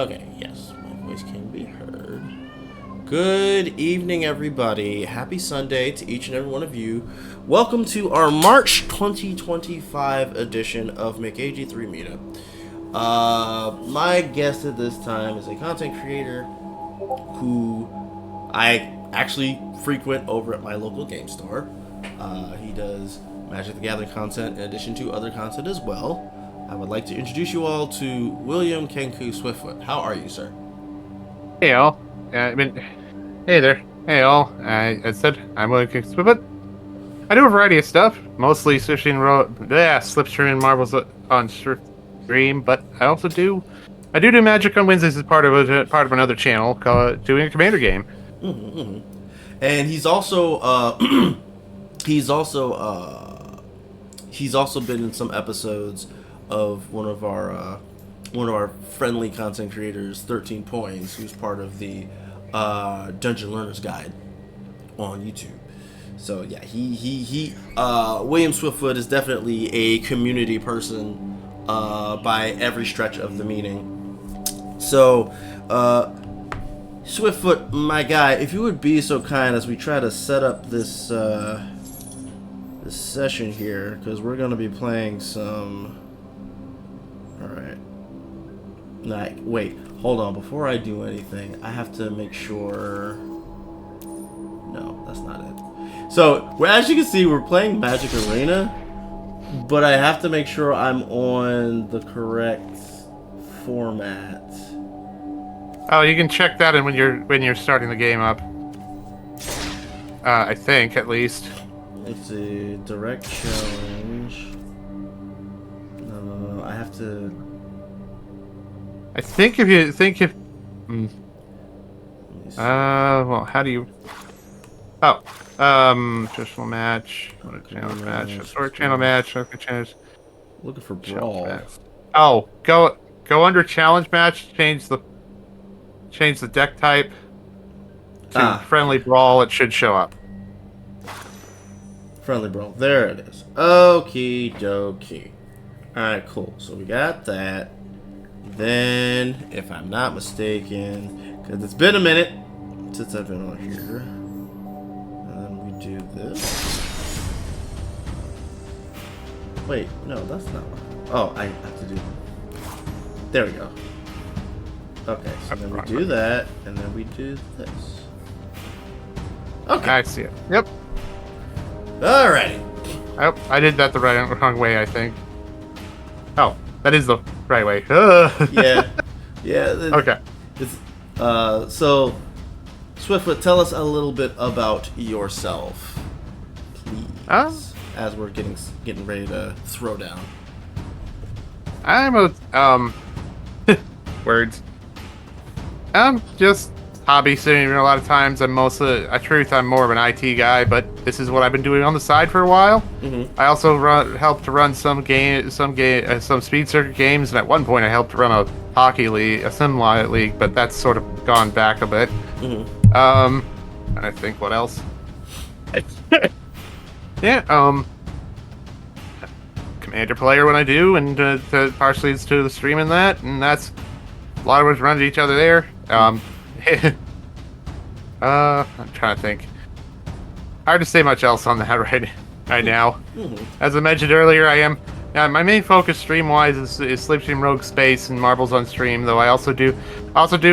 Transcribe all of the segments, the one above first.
Okay, yes, my voice can be heard. Good evening, everybody. Happy Sunday to each and every one of you. Welcome to our March 2025 edition of McAgee3 Meetup. My guest at this time is a content creator who I actually frequent over at my local game store. He does Magic the Gathering content in addition to other content as well. I would like to introduce you all to William Kenku Swiftfoot. How are you, sir? Hey all. Hey there. Hey all. I said I'm William Kenku Swiftfoot. I do a variety of stuff, mostly Slipstream Marbles on stream, but I also do Magic on Wednesdays as part of another channel called doing a Commander game. And he's also he's also been in some episodes of one of our friendly content creators, 13 Points, who's part of the Dungeon Learner's Guide on YouTube. So yeah, he William Swiftfoot is definitely a community person by every stretch of the meaning. So Swiftfoot, my guy, if you would be so kind as we try to set up this this session here, because we're going to be playing some... Alright. Wait, hold on. Before I do anything, I have to make sure... No, that's not it. So, as you can see, we're playing Magic Arena, but I have to make sure I'm on the correct format. Oh, you can check that in when you're starting the game up. I think, at least. Let's see, direct challenge. No, I have to... I think well, how do you... Oh, traditional match, channel match, historic channel match, okay, channels. Looking for brawl. Oh, go under challenge match, change the deck type to friendly brawl. It should show up. Friendly brawl. There it is. Okie dokie. Alright, cool. So we got that. Then, if I'm not mistaken, because it's been a minute since I've been on here. And then we do this. Wait, no, that's not what... Oh, I have to do... There we go. Okay, so then we do that, and then we do this. Okay. I see it. Yep. Alrighty. Oh, I did that the wrong way, I think. Oh, that is the right way. Yeah. Okay. So, Swiftfoot, tell us a little bit about yourself, please. As we're getting ready to throw down. I'm a words. Just hobby sitting a lot of times. I'm more of an IT guy, but this is what I've been doing on the side for a while. Mm-hmm. I also helped to run some speed circuit games, and at one point I helped to run a hockey league, a sim league, but that's sort of gone back a bit. Mm-hmm. And I think what else? Yeah, Commander player when I do, and partially it's to the stream and that, and that's a lot of us run to each other there. I'm trying to think. Hard to say much else on that right now. Mm-hmm. As I mentioned earlier, my main focus stream-wise is Slipstream Rogue Space and Marbles on stream. Though I also do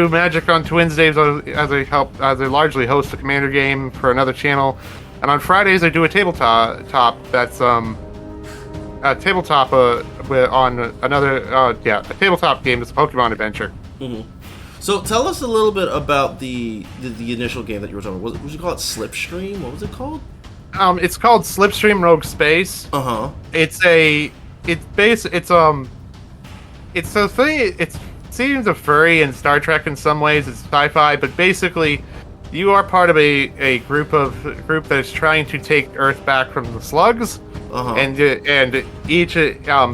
Magic on Wednesdays as I largely host a Commander game for another channel, and on Fridays I do a tabletop that's on another a tabletop game that's a Pokemon adventure. Mm-hmm. So tell us a little bit about the initial game that you were talking about. Would you call it Slipstream? What was it called? It's called Slipstream Rogue Space. It seems a furry in Star Trek in some ways. It's sci-fi, but basically, you are part of a group that is trying to take Earth back from the slugs, and each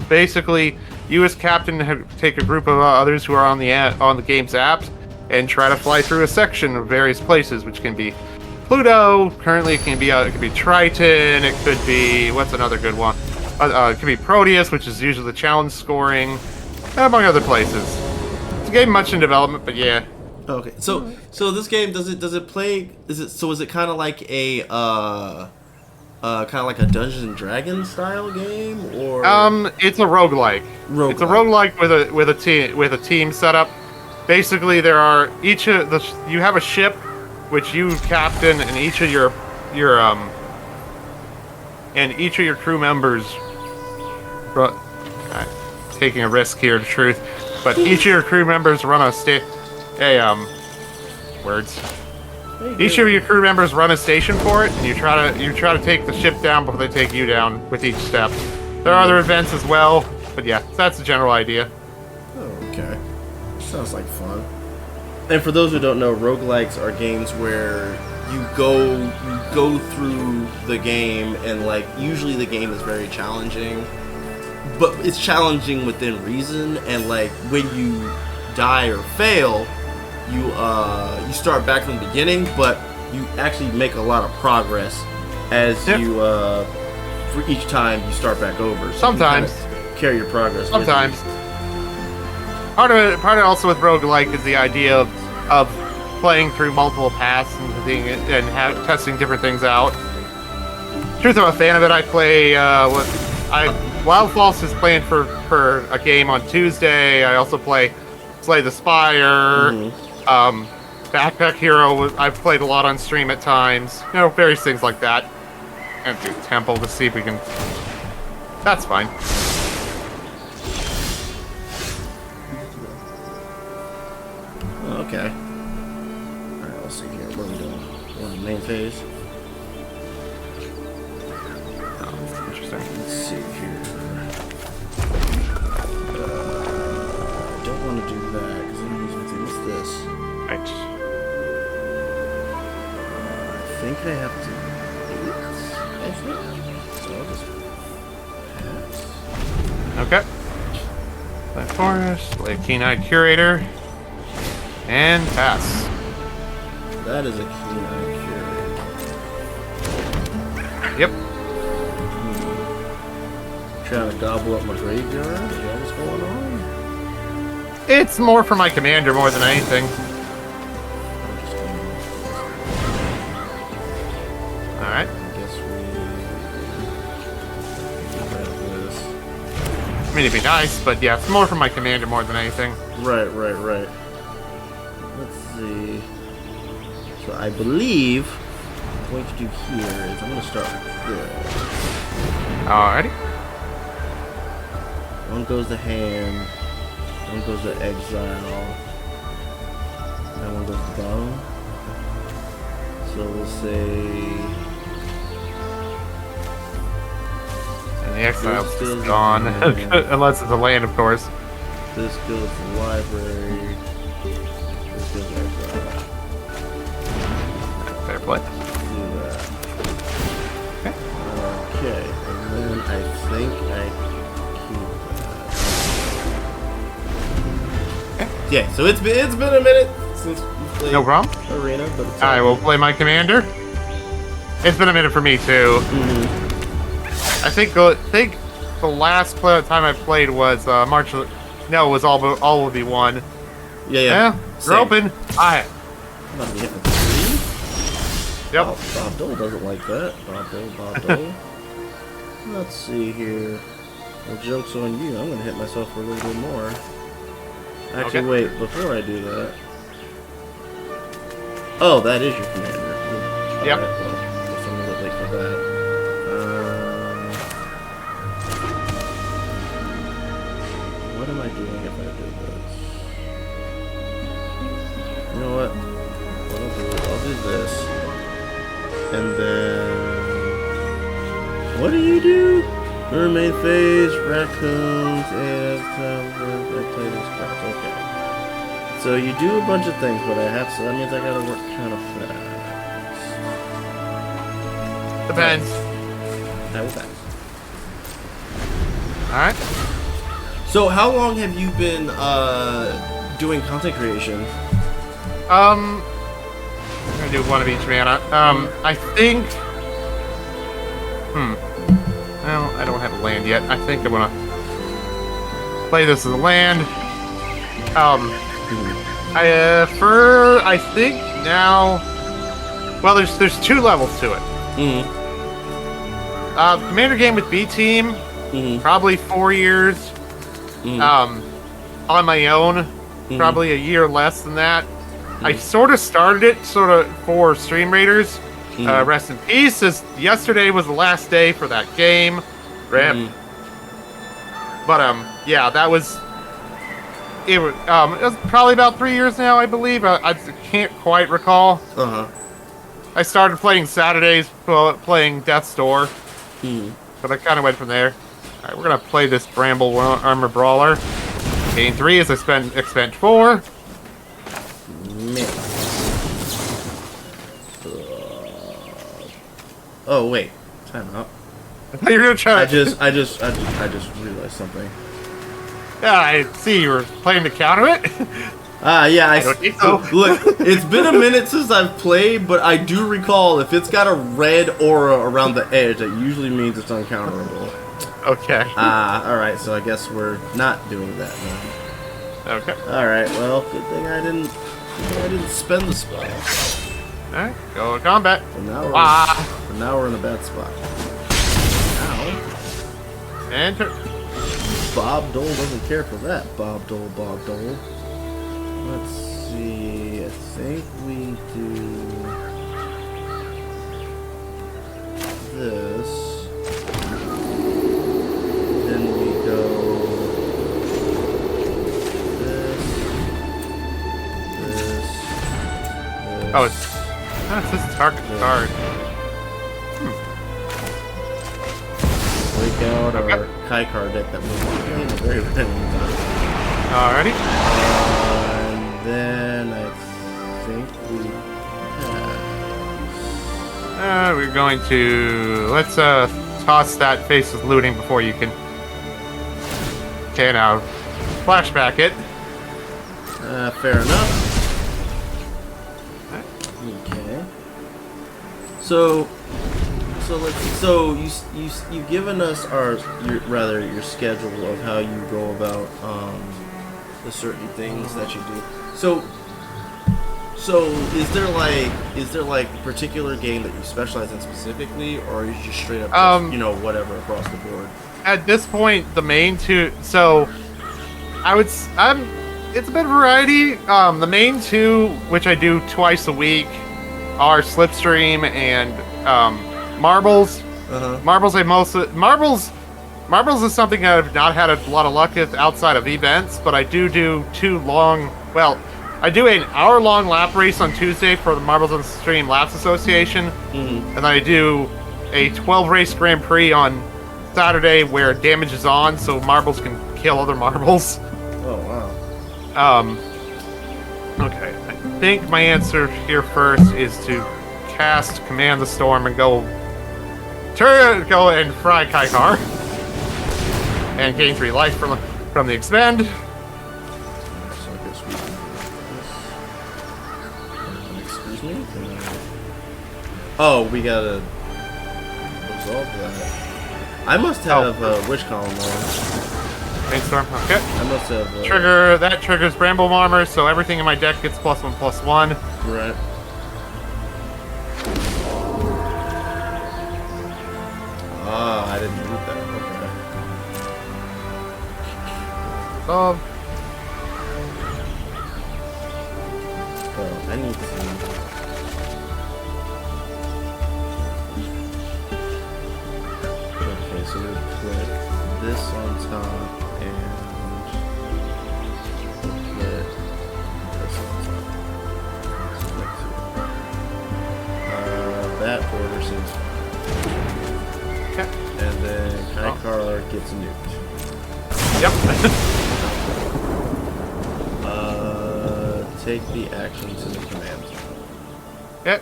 basically. You as captain take a group of others who are on the game's apps and try to fly through a section of various places, which can be Pluto. Currently, it can be Triton. It could be what's another good one? It could be Proteus, which is usually the challenge scoring, among other places. It's game much in development, but yeah. Okay, so this game does it play? Is it kind of like a Dungeons and Dragons style game, or it's a roguelike. It's a roguelike with a team setup. Basically, you have a ship which you captain, and each of your crew members. Taking a risk here, the truth, but each of your crew members run Each of your crew members run a station for it, and you try to take the ship down before they take you down with each step. There are other events as well, but yeah, that's the general idea. Oh, okay. Sounds like fun. And for those who don't know, roguelikes are games where you go through the game, and like usually the game is very challenging, but it's challenging within reason, and like when you die or fail, you start back from the beginning, but you actually make a lot of progress as you for each time you start back over. So sometimes you kind of carry your progress. Sometimes. Part of it also with roguelike is the idea of playing through multiple paths and testing different things out. Truth, I'm a fan of it. I play Wild Falls is planned for a game on Tuesday. I also play Slay the Spire. Backpack Hero, I've played a lot on stream at times. You know, various things like that. And do Temple to see if we can... That's fine. Okay. Alright, let's see here. What are we doing? We're on the main phase. Oh, that's interesting. Let's see here. I don't want to do that, because I'm using things. What's this? Right. I think I have to wait. So I'll just pass. Okay. Play Forest, play Keen-Eyed Curator, and pass. That is a Keen-Eyed Curator. Yep. Trying to gobble up my graveyard? Is that what's going on? It's more for my commander more than anything. Alright. I guess we have this. I mean, it'd be nice, but yeah, it's more for my commander more than anything. Right. Let's see. So I believe what I'm going to do here is I'm going to start with this. Alrighty. One goes to hand, one goes to exile, and one goes to bottom. So we'll say... And the exile's just gone. Unless it's a land, of course. This goes to the library. This goes to exile. Fair play. Do that. Okay, and then I think I keep that. Yeah, so it's been a minute since we played No problem. Arena, but it's I will play my commander. It's been a minute for me too. I think the last time I played was March. No, it was all of the one. Yeah. We're open. Alright. I'm about to be hitting 3. Yep. Oh, Bob Dole doesn't like that. Bob Dole. Let's see here. Well, joke's on you. I'm gonna hit myself for a little bit more. Actually, Okay. wait. Before I do that. Oh, that is your commander. Yep. Alright, well, guess I'm a little late for that. What am I doing if I do this? You know what? What I'll do this. And then... What do you do? Mermaid phase, raccoons, and okay. So you do a bunch of things, but so that means I gotta work kind of fast. Depends. I will pass. Alright. So how long have you been doing content creation? I'm gonna do one of each mana. I think. Well, I don't have a land yet. I think I'm gonna play this as a land. I think now. Well, there's 2 levels to it. Commander game with B team, probably 4 years. On my own, probably a year less than that. I sort of started it for Stream Raiders. Rest in peace. As yesterday was the last day for that game. Rip. But yeah, that was. It was probably about 3 years now, I believe. I can't quite recall. I started playing Saturdays, playing Death's Door. But I kind of went from there. Alright, we're going to play this Bramble Armor Brawler. Gain 3 is expend 4. Oh, wait. Time out. I thought you were going to try I just realized something. Yeah, I see you were playing to counter it. Yeah, I don't think so. Look, it's been a minute since I've played, but I do recall if it's got a red aura around the edge, that usually means it's uncounterable. Okay. Alright, so I guess we're not doing that now. Okay. Alright, well, good thing I didn't spend the spell. Alright, go to combat. So now we're in a bad spot. Ow. Enter. Bob Dole doesn't care for that. Bob Dole. Let's see. I think we do this. Then we go this. Oh, it's this target card. Break out our Kai card deck that we're playing a very random time. Alrighty. And then I think we have... We're going to let's toss that Faceless Looting before you can. Okay, now flashback it. Fair enough. Okay. So you've given us your schedule of how you go about the certain things that you do. So is there like a particular game that you specialize in specifically, or are you just straight up whatever across the board? At this point, the main 2. So it's a bit of variety. The main 2, which I do twice a week, are Slipstream and Marbles. Marbles is something I've not had a lot of luck with outside of events, but I do 2 long. Well, I do an hour-long lap race on Tuesday for the Marbles on Stream Laps Association, and then I do a 12-race Grand Prix on Saturday where damage is on, so marbles can kill other marbles. Oh wow. Okay, I think my answer here first is to cast Command the Storm and go and fry Kaikar and gain 3 life from the expend. So I guess we can do this. Excuse me? Oh, we gotta resolve that. I must have Witch Column on. Brainstorm, okay. I must have... That triggers Bramble Armor, so everything in my deck gets +1/+1. Right. I didn't do that. Okay. I need to... Okay, so we'll put this on top and we'll put this on top. So that order seems fine. Okay. And then Kaikar gets nuked. Yep. Take the action to the command zone. Yep.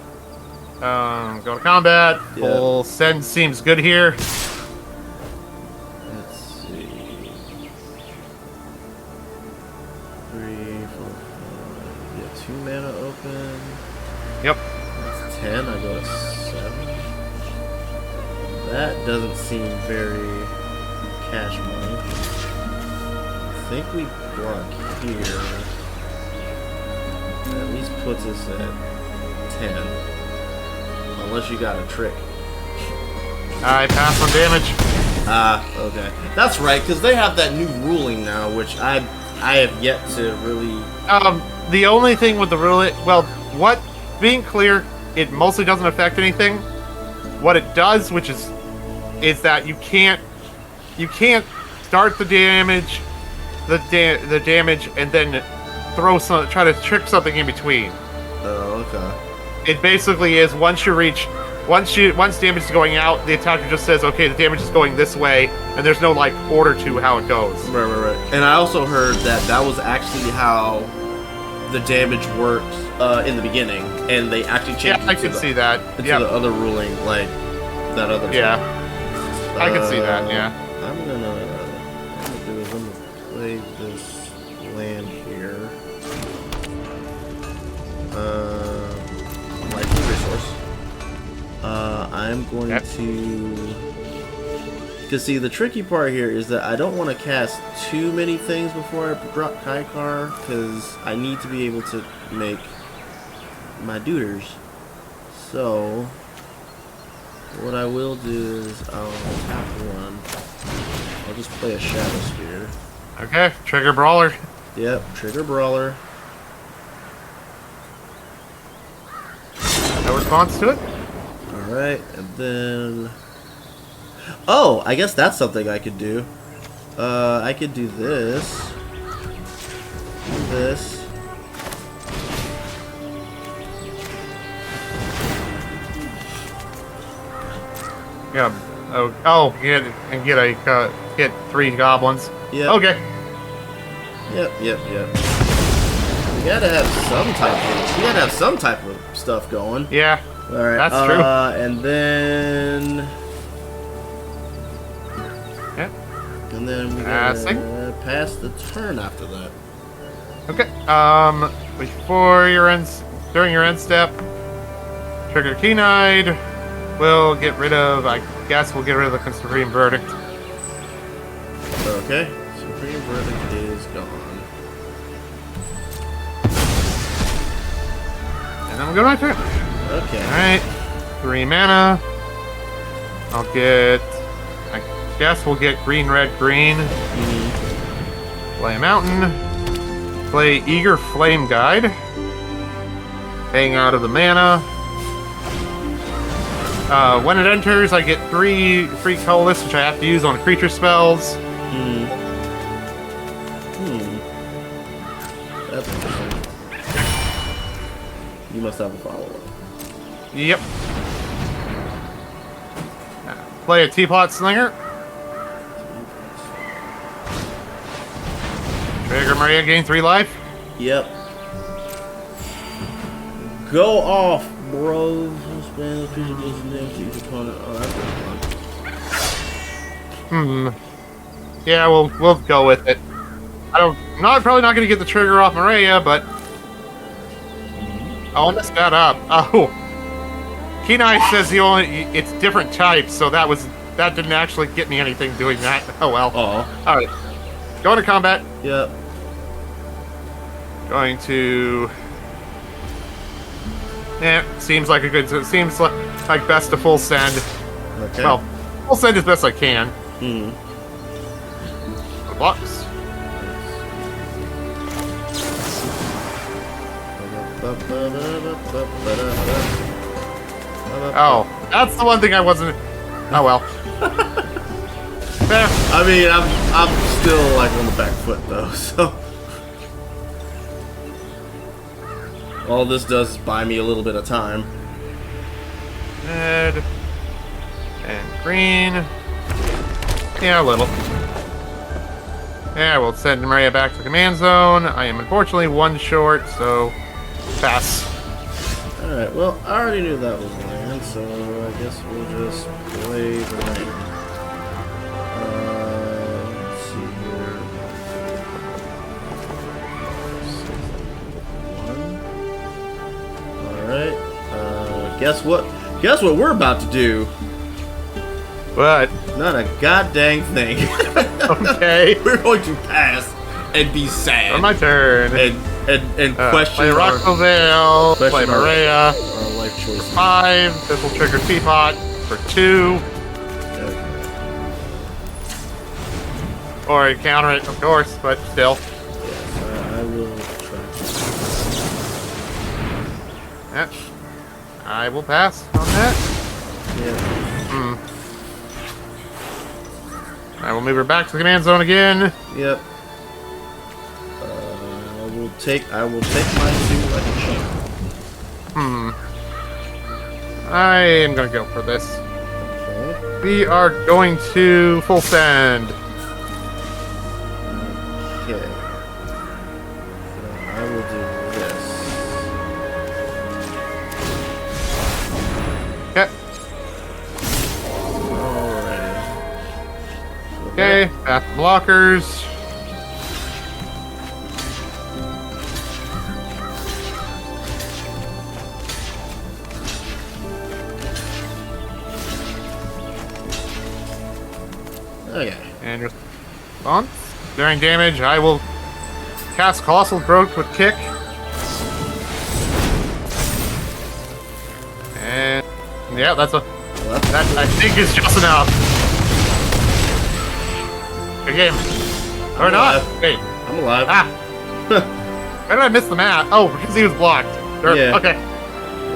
Go to combat. Yep. Full send seems good here. Let's see. 3, 4, 5. Yeah, 2 mana open. Yep. That's 10. I go to 7. That doesn't seem very cash money. I think we block here. At least puts us at 10. Unless you got a trick. I pass on damage. Okay. That's right, because they have that new ruling now, which I have yet to really... The only thing with the ruling... Well, being clear, it mostly doesn't affect anything. What it does, which is that you can't start the damage, the damage, and then try to trick something in between. Oh, okay. It basically is once damage is going out, the attacker just says, okay, the damage is going this way, and there's no like order to how it goes. Right. And I also heard that was actually how the damage works in the beginning, and they actually changed. Yeah, I can see that. Into the other ruling, like that other. Yeah, I can see that. Yeah. I'm gonna play this land here. Likely resource. I'm going to... Because, see, the tricky part here is that I don't want to cast too many things before I drop Kaikar, because I need to be able to make my duders. So, what I will do is I'll tap one. I'll just play a Shadow Spear. Okay, trigger Brawler. Yep, trigger Brawler. No response to it? Alright, and then... Oh, I guess that's something I could do. I could do this. This. Yeah. Oh, get 3 goblins. Yeah. Okay. Yep. We gotta have some type of stuff going. Yeah. All right. That's true. And then. Yeah. And then we gotta pass the turn after that. Okay. During your end step, trigger Keen-Eyed. We'll get rid of the Supreme Verdict. Okay. Supreme Verdict is gone. And then we'll go to my turn. Okay. Alright. 3 mana. I guess we'll get green, red, green. Play a mountain. Play Eager Flame Guide. Hang out of the mana. When it enters, I get 3 free colorless, which I have to use on creature spells. That's interesting. You must have a follow-up. Yep. Play a Teapot Slinger. Trigger Maria, gain 3 life. Yep. Go off, bro. Spend the creature deals damage to each opponent. Oh, that's pretty fun. Yeah, we'll go with it. Probably not gonna get the trigger off Maria, but I'll mess that up. Oh, Keen-Eye says it's different types, so that didn't actually get me anything doing that. Oh well. Oh. All right, going to combat. Yep. Going to. Yeah, seems like best to full send. Okay. Well, full send as best I can. Blocks. Oh, that's the one thing I wasn't. Oh well. Fair. I mean, I'm still like on the back foot though, so. All this does is buy me a little bit of time. Red and green. Yeah, a little. Yeah, we'll send Maria back to command zone. I am unfortunately 1 short, so pass. Alright, well, I already knew that was land, so I guess we'll just play the land. Let's see here. 1. Alright. Guess what? Guess what we're about to do? What? Not a goddamn thing. Okay. We're going to pass and be sad. On my turn. And and question play Rockville, play Maria. Our life choices. 5. This will trigger Teapot for 2. Okay. Or you counter it, of course, but still. Yes, I will try. Yeah. I will pass on that. Yeah. I will move her back to the command zone again. Yep. I will take my 2 like a champ. I am gonna go for this. Okay. We are going to full send. Okay. So I will do this. Okay. Alrighty. Okay. Path blockers. Okay. And response. During damage, I will cast Colossal Growth with Kick. And yeah, that's a that I think is just enough. Good game. Or not. Alive. Wait. I'm alive. Ah. Why did I miss the map? Oh, because he was blocked. Sure. Yeah. Okay.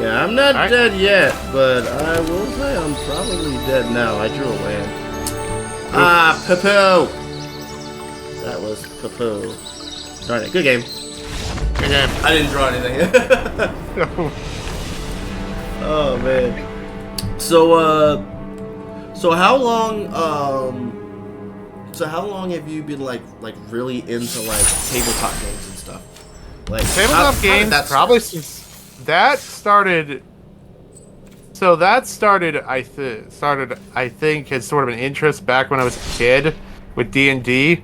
Yeah, I'm not Alright. dead yet, but I will say I'm probably dead now. I drew a land. Ah, poo-poo! That was poo-poo. Darn it. Good game. Good game. I didn't draw anything. Oh, man. So how long have you been like really into like tabletop games and stuff? Like Tabletop games, probably since that started. So that started, I think, as sort of an interest back when I was a kid with D&D.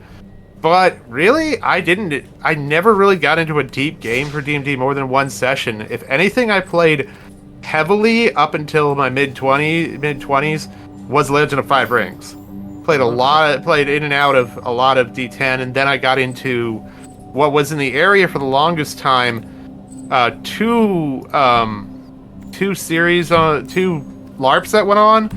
But really, I never really got into a deep game for D&D more than one session. If anything, I played heavily up until my mid-20s was Legend of Five Rings. Played in and out of a lot of D10, and then I got into what was in the area for the longest time, two LARPs that went on.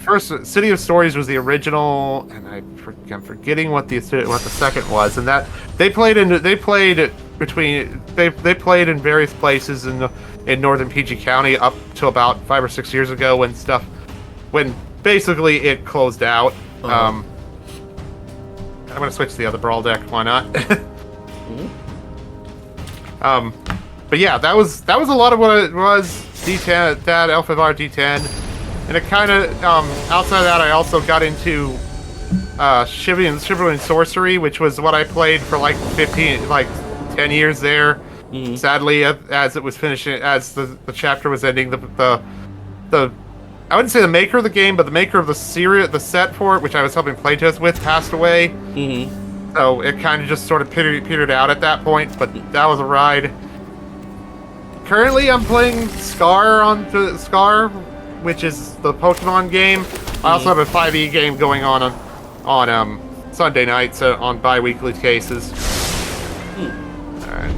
First, City of Stories was the original, and I'm forgetting what the second was. And that they played in various places in northern PG County up to about 5 or 6 years ago when basically it closed out. I'm gonna switch to the other brawl deck. Why not? But yeah, that was a lot of what it was. D10, that L5R D10, and it kind of outside of that, I also got into Chivalry Sorcery, which was what I played for like 10 years there. Sadly, as it was finishing, as the chapter was ending, the I wouldn't say the maker of the game, but the maker of the set for it, which I was helping playtest with, passed away. So it kind of just sort of petered out at that point. But that was a ride. Currently, I'm playing Scar, which is the Pokemon game. I also have a 5e game going on Sunday nights on bi-weekly cases. Alright.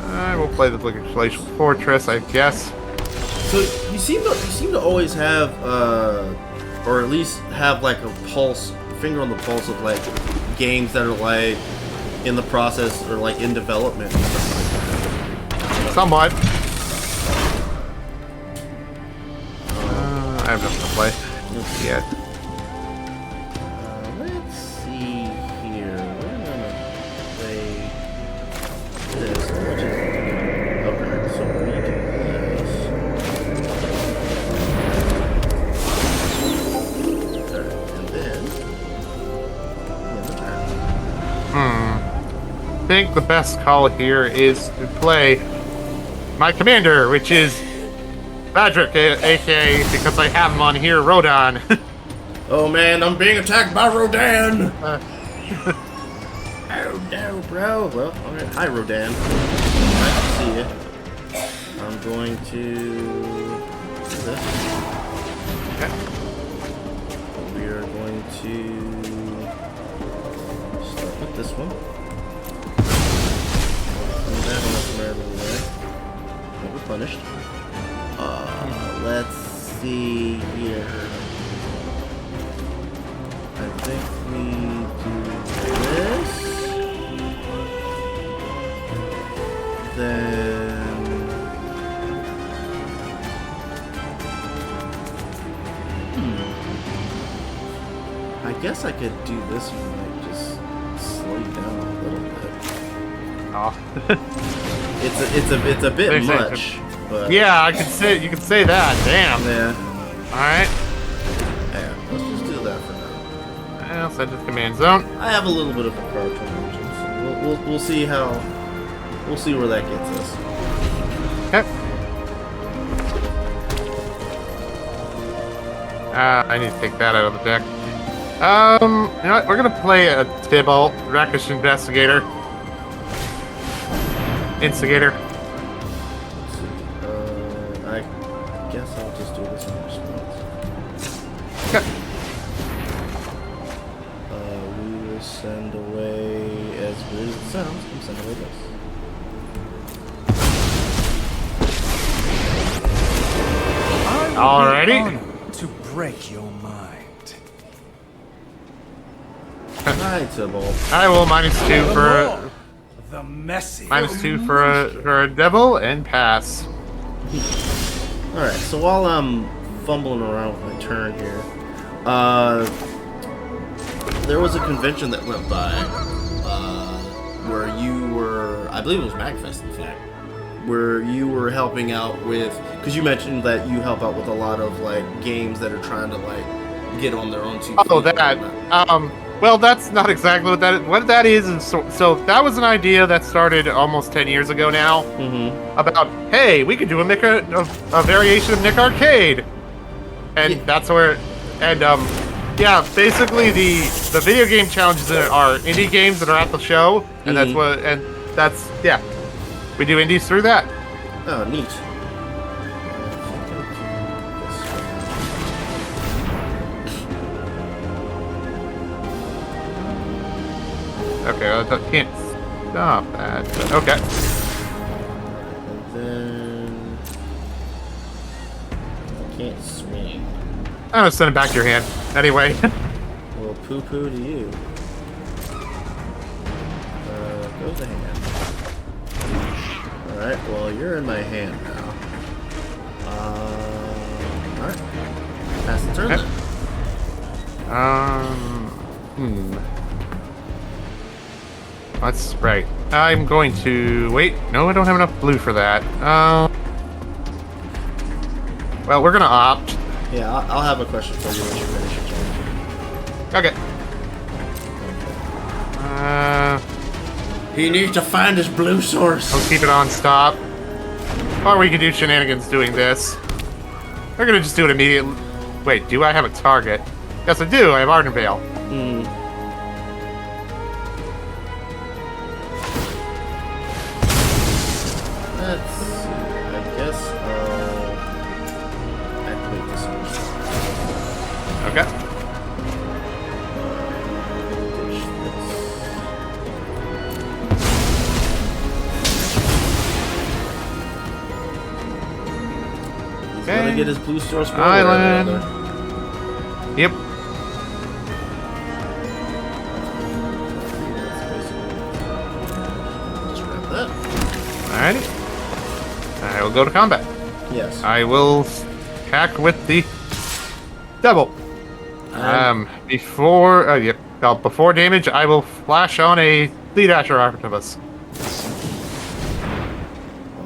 I will play the Glacial Fortress, I guess. So you seem to always have, or at least have like a finger on the pulse of like games that are like in the process or like in development and stuff like that. Somewhat. I have nothing to play yet. Let's see here. We're gonna play this. Which is okay. So we do this. Okay, and then I think the best call here is to play my commander, which is Patrick, aka, because I have him on here, Rodan. oh man, I'm being attacked by Rodan! Oh no, bro. Well, alright. Hi, Rodan. Nice to see you. I'm going to do this. Okay. We are going to start with this one. that unless I'm away. Never punished. Let's see here. I think we do this. Then I guess I could do this one, like just slow you down a little bit. Oh. It's a bit much, but yeah, I could say you could say that. Damn. Yeah. All right. Yeah. Let's just do that for now. I'll send it to command zone. I have a little bit of a card conversion, so we'll see where that gets us. Okay. I need to take that out of the deck. You know what? We're gonna play a Tibble, Rakish Investigator. Instigator. Let's see. I guess I'll just do this in response. Okay. We will send away, as weird as it sounds, we'll send away this. Alrighty. To break your mind. Alright, Tibble. I will -2 for The messy. -2 for a devil and pass. Alright, so while I'm fumbling around with my turn here, there was a convention that went by where you were, I believe it was MagFest in fact, where you were helping out with, because you mentioned that you help out with a lot of like games that are trying to like get on their own 2 feet. Oh, that. Well, that's not exactly what that is. What that is so that was an idea that started almost 10 years ago now. About, hey, we could do a variation of Nick Arcade, and Yeah. that's where, and yeah, basically the video game challenges are indie games that are at the show, and that's yeah, we do indies through that. Oh, neat. Okay, I can't stop that. But okay. And then I can't swing. I'm gonna send it back to your hand. Anyway. Well, poo-poo to you. Goes the hand. Alright, well, you're in my hand now. Alright. Pass the turn then. That's right. I'm going to wait. No, I don't have enough blue for that. Well, we're gonna opt. Yeah, I'll have a question for you when you finish your turn. Okay. He needs to find his blue source. Let's keep it on stop. Or we can do shenanigans doing this. We're gonna just do it immediately. Wait, do I have a target? Yes, I do. I have Arden Veil. Let's see. I guess I'll activate this one. Okay. He's gonna get his blue source Island. Yep. Just grab that. Alrighty. I will go to combat. Yes. I will attack with the double. Before damage, I will flash on a Fleet Asher Archivus,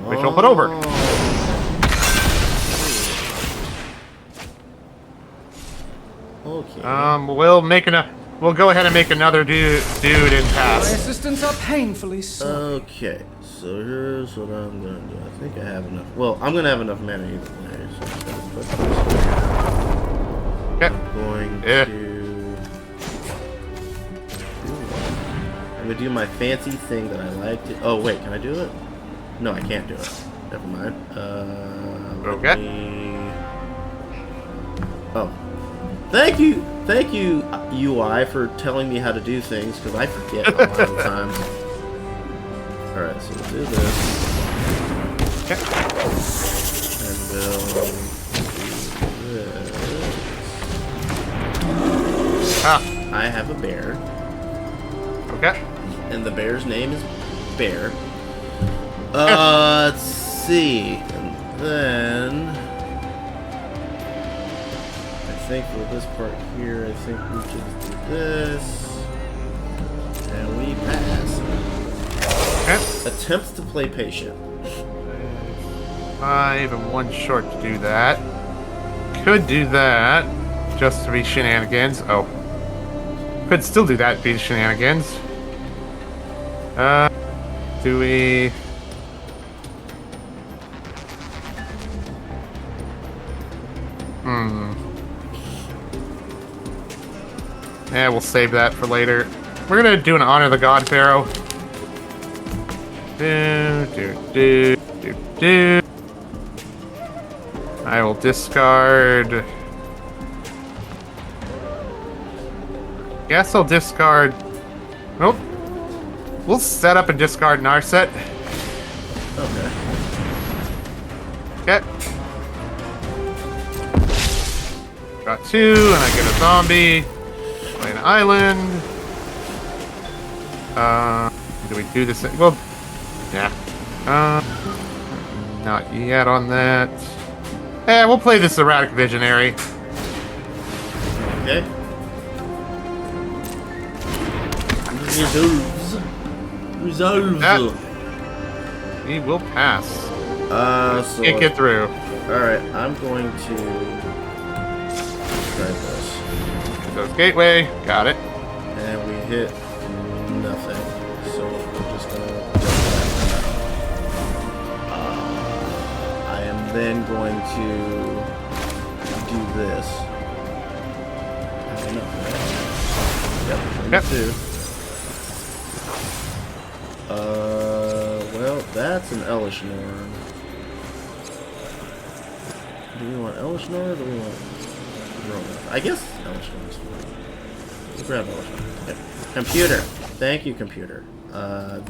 which I'll put over. Okay. We'll go ahead and make another dude and My pass. assistants are painfully slow. Okay, so here's what I'm gonna do. I think I have enough. Well, I'm gonna have enough mana either way, so I'm gonna put this Okay. I'm gonna do my fancy thing that I like to. Oh wait, can I do it? No, I can't do it. Never mind. Okay. Oh, thank you, UI for telling me how to do things because I forget a lot of times. Alright, so we'll do this. Okay. And we'll do this. Ah. I have a bear. Okay. And the bear's name is Bear. Let's see. And then I think for this part here, I think we should just do this. And we pass. Okay. Attempts to play patient. 5 and 1 short to do that. Could do that just to be shenanigans. Oh. Could still do that, be shenanigans. Do we... Yeah, we'll save that for later. We're gonna do an Honor the God Pharaoh. Do. I will discard... Guess I'll discard... Nope. We'll set up and discard Narset. Okay. Okay. Got 2, and I get a zombie. Play an island. Do we do this? Well, yeah. Not yet on that. Yeah, we'll play this Erratic Visionary. Okay. Resolves. That, he will pass. So Can't get through. Alright, I'm going to try this. Goes Gateway. Got it. And we hit nothing. So we're just gonna I am then going to do this. I know, right? Yep, 22. Well, that's an Elish Norn. Do we want Elish Norn or do we want Roman? I guess Elish Norn is fine. We'll grab Elish Norn. Okay. Computer. Thank you, computer.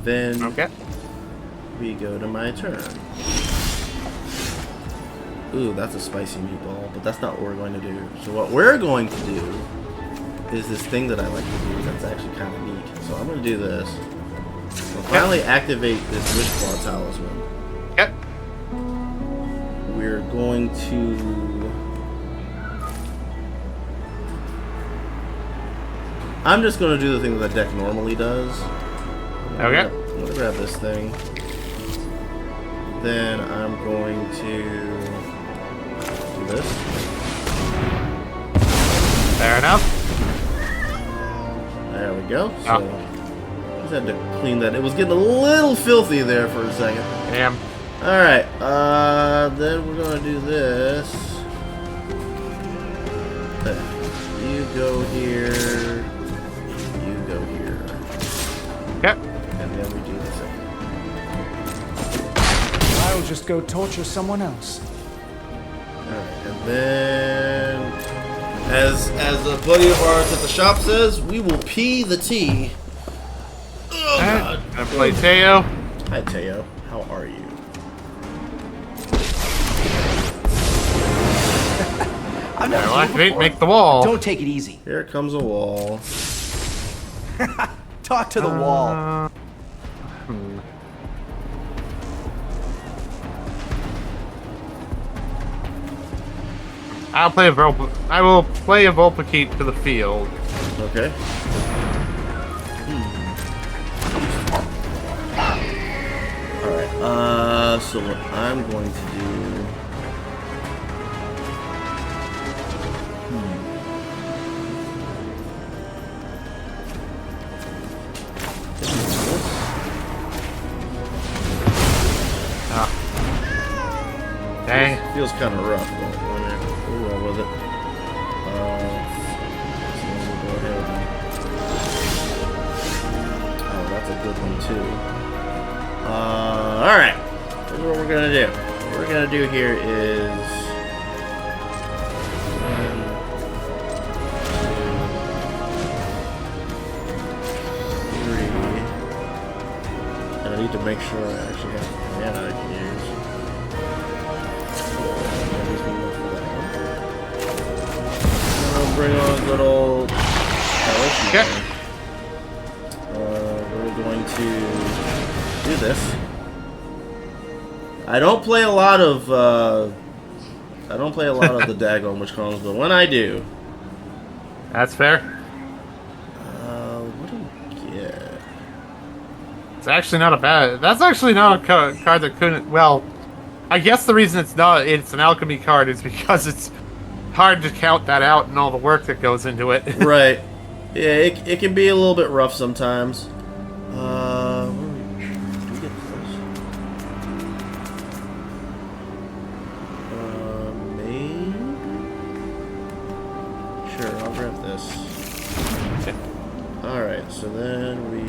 Then we go to my turn. Ooh, that's a spicy meatball, but that's not what we're going to do. So what we're going to do is this thing that I like to do that's actually kind of neat. So I'm going to do this. We'll finally activate this Wishclaw Talisman. Yep. We're going to... I'm just going to do the thing that the deck normally does. Okay. I'm going to grab this thing. Then I'm going to do this. Fair enough. There we go. So just had to clean that. It was getting a little filthy there for a second. Damn. Alright, then we're gonna do this. You go here. You go here. Yep. And then we do the same. I'll just go torture someone else. Alright, and then as a buddy of ours at the shop says, we will pee the tea. Oh god. Gonna play Teo. Hi Teo, how are you? I'm not Activate, make the wall. Don't take it easy. Here comes a wall. Talk to the wall. I will play a Vulpikeet to the field. Okay. Alright, so what I'm going to do... Dang. Feels kind of rough, but we'll roll with it. So we'll go ahead and... Oh, that's a good one too. Alright. Here's what we're gonna do. What we're gonna do here is... 1, 2, 3... And I need need to make sure I actually have mana I can use. I'll bring on good old LSU. Okay. We're going to do this. I don't play a lot of the Dagon Witch Columns, but when I do, That's fair. what do we get? It's actually not a bad. That's actually not a card that couldn't. Well, I guess the reason it's an alchemy card is because it's hard to count that out and all the work that goes into it. Right. Yeah, it can be a little bit rough sometimes. Where do we get this? Maybe? Sure, I'll grab this. Okay. Alright, so then we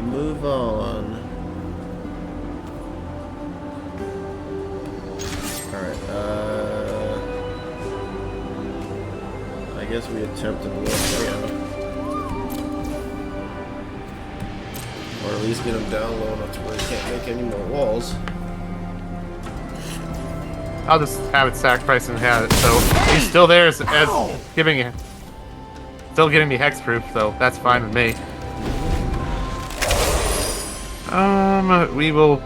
move on. Alright, I guess we attempt to blow it, or at least get him down low enough to where he can't make any more walls. I'll just have it sacrifice and have it. So he's still there as giving it, still getting me hexproof, so that's fine with me. We will,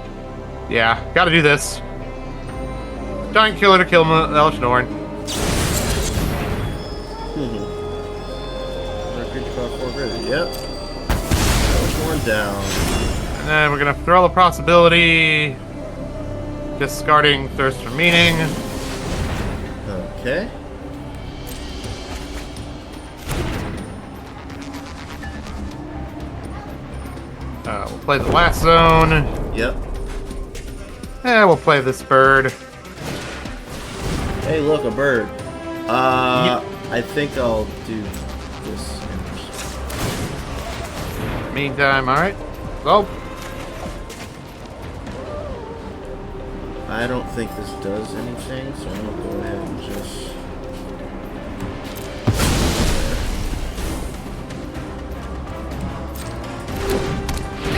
yeah, gotta do this. Giant killer to kill Elish Norn. Yep. One down. And then we're gonna throw the possibility, discarding Thirst for Meaning. Okay. We'll play the last zone. Yep. And we'll play this bird. Hey, look, a bird. I think I'll do this. Meantime, alright. Well, I don't think this does anything, so I'm gonna go ahead and just.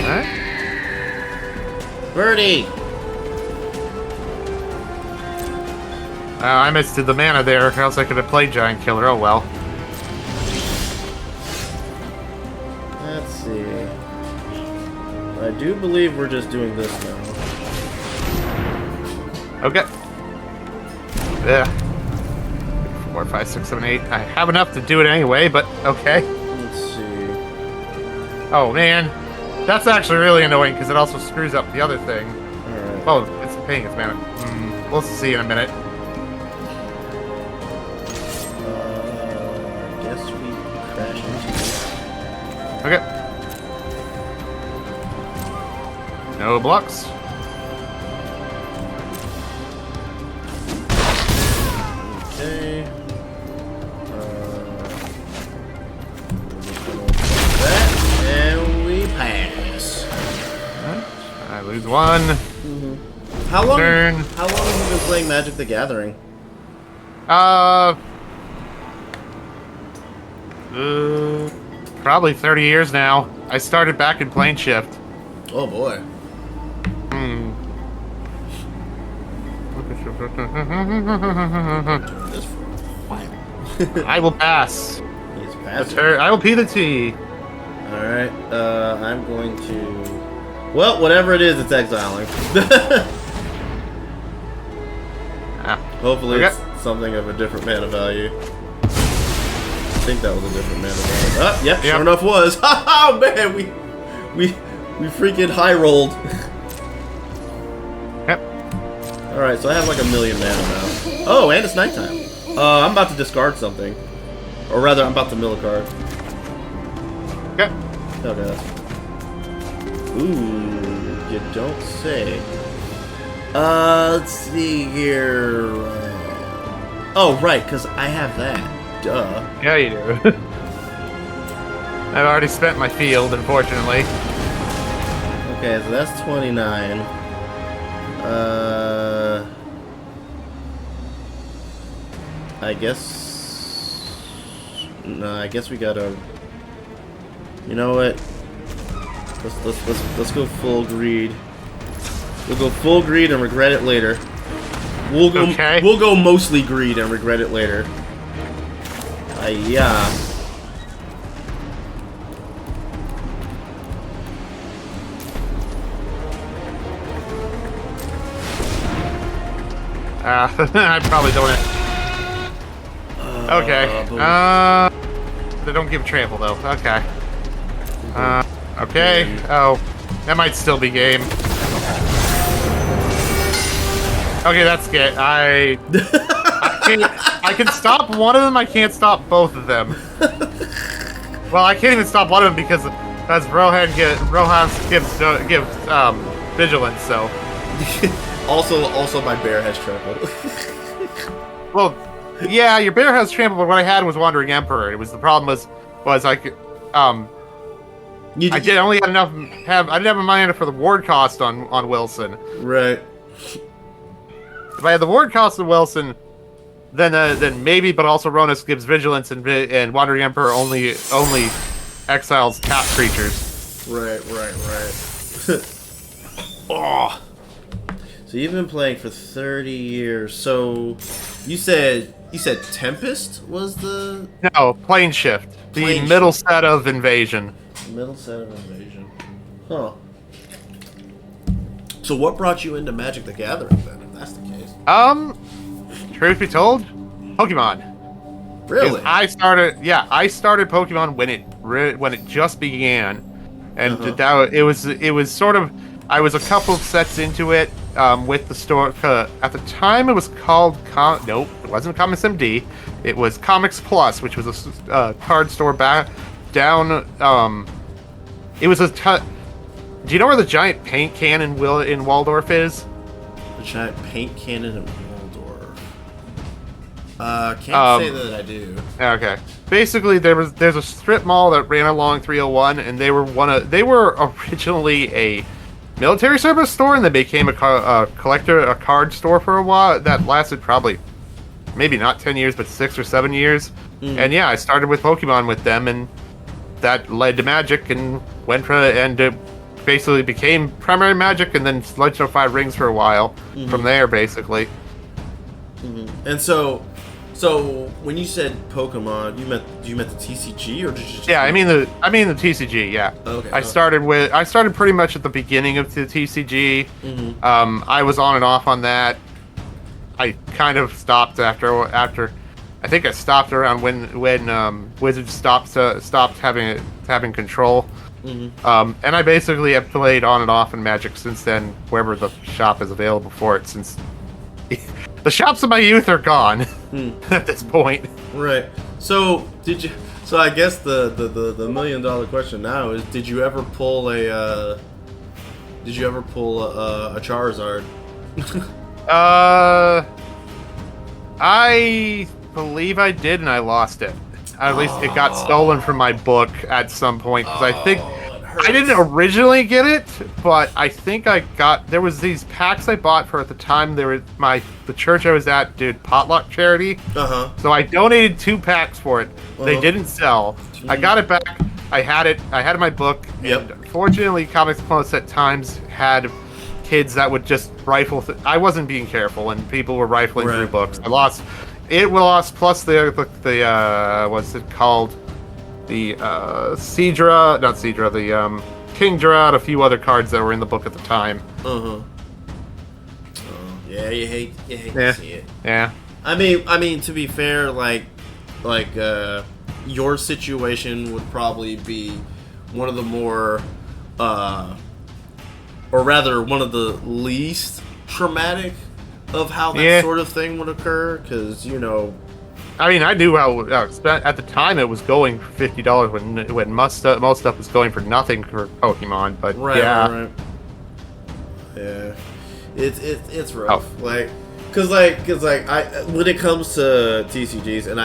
alright. Birdie! I missed the mana there, or else I could have played Giant Killer. Oh well. Let's see. I do believe we're just doing this now. Okay. Yeah. 4, 5, 6, 7, 8. I have enough to do it anyway, but okay. Let's see. Oh man, that's actually really annoying because it also screws up the other thing. Alright. Oh, it's paying its mana. We'll see in a minute. I guess we crash into this. Okay. No blocks. Okay. That, and we pass. I lose one. How long? Turn. How long have you been playing Magic the Gathering? Probably 30 years now. I started back in Plane Shift. Oh boy. This for a while. I will pass. He's passing. I will P the T. Alright, I'm going to... Well, whatever it is, it's exiling. Hopefully it's something of a different mana value. I think that was a different mana value. Oh, yep, sure enough was. Oh man, we freaking high rolled. Yep. Alright, so I have like 1 million mana now. Oh, and it's nighttime. I'm about to discard something. Or rather, I'm about to mill a card. Okay. Okay. Ooh, you don't say. Let's see here. Oh, right, because I have that. Duh. Yeah, you do. I've already spent my field, unfortunately. Okay, so that's 29. I guess... No, I guess we gotta... You know what? Let's go full greed. We'll go full greed and regret it later. We'll go mostly greed and regret it later. Yeah. I probably don't. Okay. They don't give trample though. Okay. Okay. Oh, that might still be game. Okay, that's good. I can stop one of them. I can't stop both of them. Well, I can't even stop one of them because Rohan gives vigilance. So. Also, my bear has trample. Well, yeah, your bear has trample, but what I had was Wandering Emperor. It was the problem was I could I didn't have a mana for the ward cost on Wilson. Right. If I had the ward cost of Wilson, then maybe, but also Ronus gives vigilance and Wandering Emperor only exiles tap creatures. Right. Oh. So you've been playing for 30 years. So you said Tempest was the Plane Shift. The middle set of Invasion. Middle set of Invasion. Huh. So what brought you into Magic the Gathering then, if that's the case? Truth be told, Pokemon. Really? I started Pokemon when it just began, and it was sort of, I was a couple of sets into it with the store. At the time, it was called it wasn't Comics MD. It was Comics Plus, which was a card store back down. It was do you know where the giant paint cannon in Waldorf is? The giant paint cannon in Waldorf. Can't say that I do. Okay. Basically, there's a strip mall that ran along 301, and they were originally a military service store, and they became a card store for a while. That lasted probably, maybe not 10 years, but 6 or 7 years. And yeah, I started with Pokemon with them, and that led to Magic, and it basically became primary Magic, and then Legend of Five Rings for a while. From there, basically. And so when you said Pokemon, you meant the TCG, or did you just... Yeah, I mean the TCG. Yeah. Okay. I started pretty much at the beginning of the TCG. I was on and off on that. I kind of stopped after. I think I stopped around when Wizards stopped having control. And I basically have played on and off in Magic since then, wherever the shop is available for it. Since the shops of my youth are gone at this point. Right. So I guess the $1 million question now is: Did you ever pull a Charizard? I believe I did, and I lost it. At least it got stolen from my book at some point, because I think I didn't originally get it, but I think there was these packs I bought for at the time. The church I was at did potluck charity, so I donated 2 packs for it. They didn't sell. I got it back. I had it in my book. Yep. And fortunately, Comics Plus at times had kids that would just rifle. I wasn't being careful, and people were rifling through books. I lost. It lost, plus the what's it called? The Seadra, not Seadra, the King Gerard, a few other cards that were in the book at the time. Yeah, you hate to see it. Yeah. I mean, to be fair, like your situation would probably be one of the more, or rather, one of the least traumatic of how that sort of thing would occur, because I mean, I knew how at the time it was going for $50 when most stuff was going for nothing for Pokemon, but right. Yeah, it's rough. Cause when it comes to TCGs, and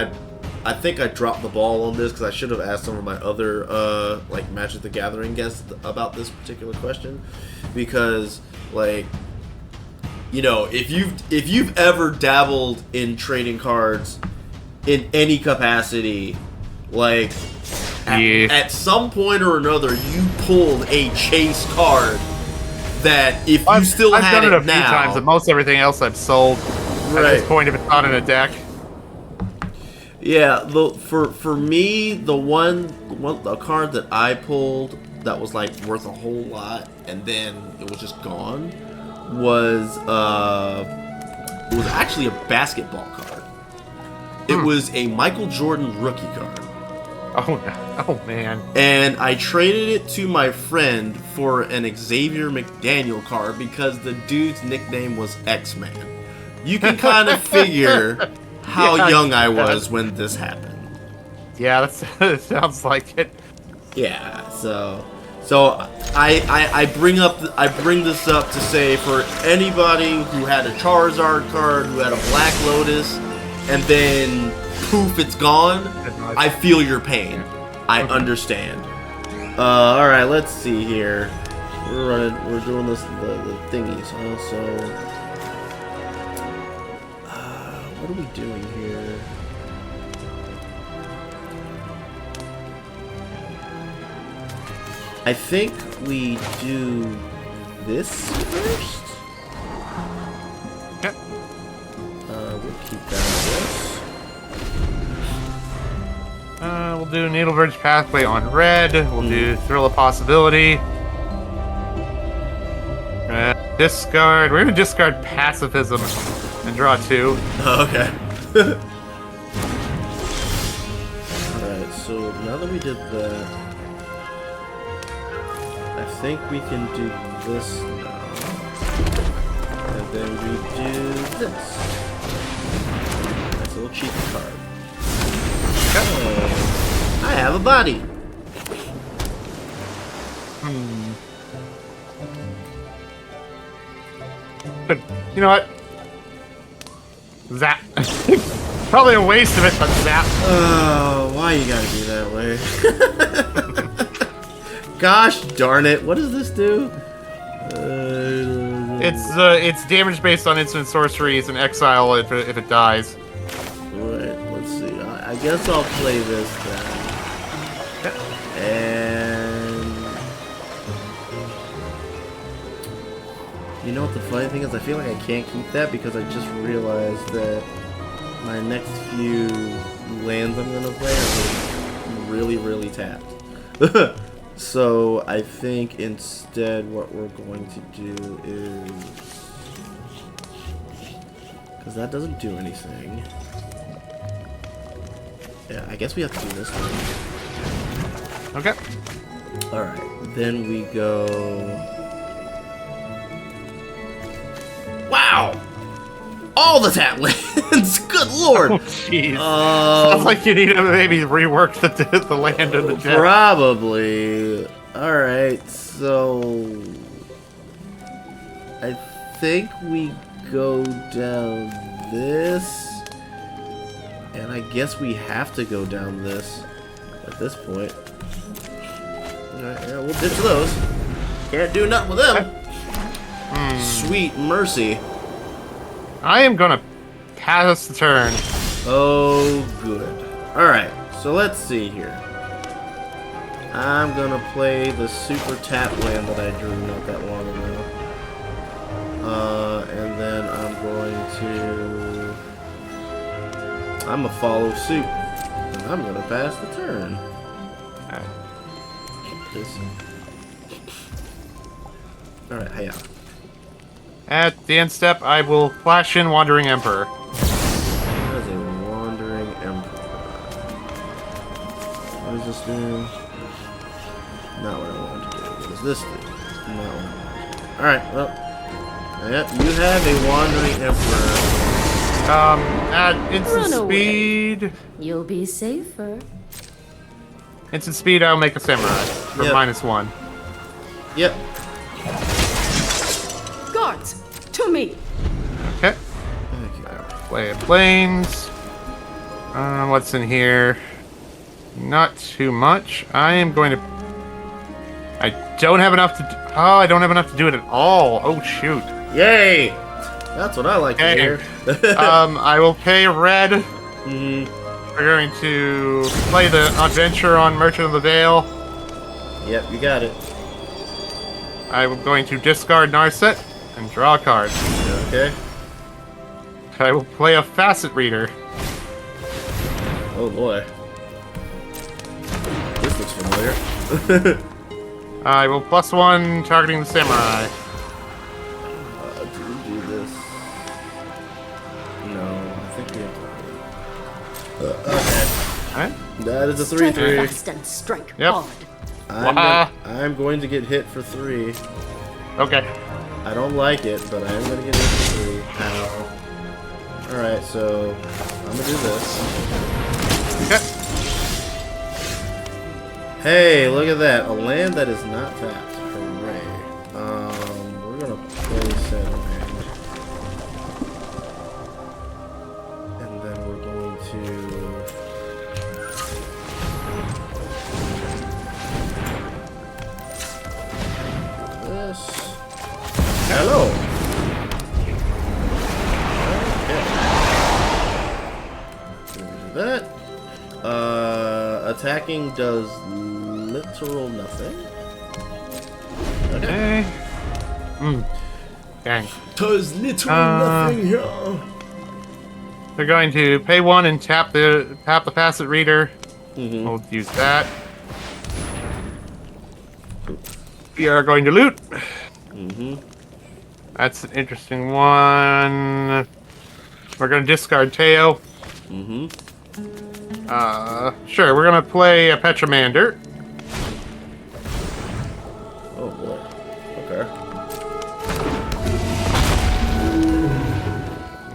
I think I dropped the ball on this because I should have asked some of my other Magic the Gathering guests about this particular question, because if you've ever dabbled in trading cards in any capacity, at some point or another, you pulled a chase card that if you I've had done it a few now, times, and most everything else I've sold at this point if it's not in a deck. Yeah, for me, the card that I pulled that was like worth a whole lot, and then it was just gone, was it was actually a basketball card. It was a Michael Jordan rookie card. Oh man. And I traded it to my friend for an Xavier McDaniel card because the dude's nickname was X-Man. You can kind of figure how young I was when this happened. Yeah, that sounds like it. Yeah, so I bring this up to say, for anybody who had a Charizard card, who had a Black Lotus, and then poof, it's gone. I feel your pain. I understand. All right, let's see here. We're doing this the thingies. So what are we doing here? I think we do this first. Yep. We'll keep that on this. We'll do Needleverge Pathway on red. We'll do Thrill of Possibility. Discard. We're gonna discard Pacifism and draw 2. Okay. Alright, so now that we did that, I think we can do this now. And then we do this. That's a little cheap card. Oh, I have a body. But you know what? Zap. Probably a waste of it, but zap. Oh, why you gotta be that way? Gosh darn it! What does this do? It's damage based on instant sorceries and exile if it dies. Right, let's see. I guess I'll play this then. And you know what the funny thing is? I feel like I can't keep that because I just realized that my next few lands I'm gonna play are really, really tapped. So I think instead what we're going to do is, because that doesn't do anything. Yeah, I guess we have to do this one. Okay. Alright, then we go... Wow! All the tap lands! Good lord! Oh, jeez. Sounds like you need to maybe rework the land in the deck. Probably. Alright, so... I think we go down this... And I guess we have to go down this at this point. Alright, yeah, we'll ditch those. Can't do nothing with them. Sweet mercy. I am gonna pass the turn. Oh, good. Alright, so let's see here. I'm gonna play the super tap land that I drew not that long ago. And then I'm going to... I'm gonna follow suit. And I'm gonna pass the turn. Alright, hey. At the end step, I will flash in Wandering Emperor. That is a Wandering Emperor. What does this do? Not what I wanted to do. What does this do? Not what I wanted to do. Alright, well. Yep, you have a Wandering Emperor. At instant speed... You'll be safer. Instant speed, I'll make a Samurai for -1. Yep. Guards, to me. Okay. Play planes. What's in here? Not too much. I am going to... I don't have enough to... Oh, I don't have enough to do it at all. Oh, shoot. Yay! That's what I like to hear. I will pay red. We're going to play the adventure on Merchant of the Vale. Yep, you got it. I'm going to discard Narset and draw a card. Okay. I will play a Facet Reader. Oh boy. This looks familiar. I will +1 targeting the Samurai. Do we do this? No, I think we have to. Okay. Alright. That is a Strike 3/3. fast and strike Yep. hard. I'm going to get hit for 3. Okay. I don't like it, but I am going to get hit for 3. Ow. Alright, so I'm going to do this. Okay. Hey, look at that. A land that is not tapped. Hooray. We're going to play Samurai. And then we're going to... this. Hello. Okay. Do that. Attacking does literal nothing. Okay. Dang. Does literal nothing. Yeah. They're going to pay 1 and tap the Facet Reader. Mm-hmm. We'll use that. We are going to loot. Mm-hmm. That's an interesting one. We're going to discard Teo. Mm-hmm. Sure, we're going to play a Petramander. Oh boy. Okay.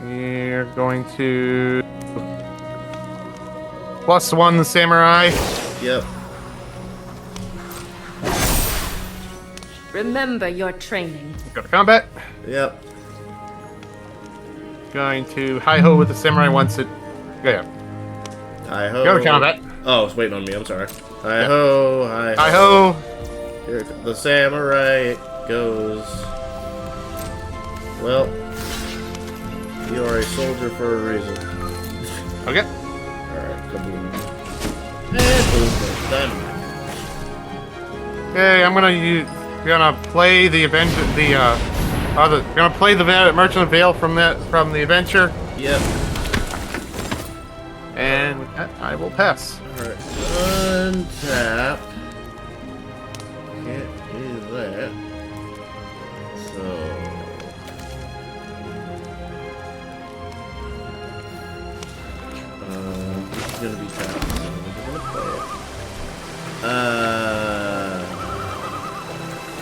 We're going to +1 the Samurai. Yep. Remember your training. Go to combat. Yep. Going to hi-ho with the Samurai once it... Yeah. Hi ho. Go to combat. Oh, it's waiting on me. I'm sorry. Hi ho. Hi ho. Hi-ho. Here the Samurai goes. Well, you are a soldier for a reason. Okay. Alright, kaboom. And boom. Dynamite. Okay, I'm gonna play the gonna play the Merchant of Vale from the adventure, Yep. and with that, I will pass. Alright. Untap. Can't do that. So. This is gonna be tapped, so we're gonna play it.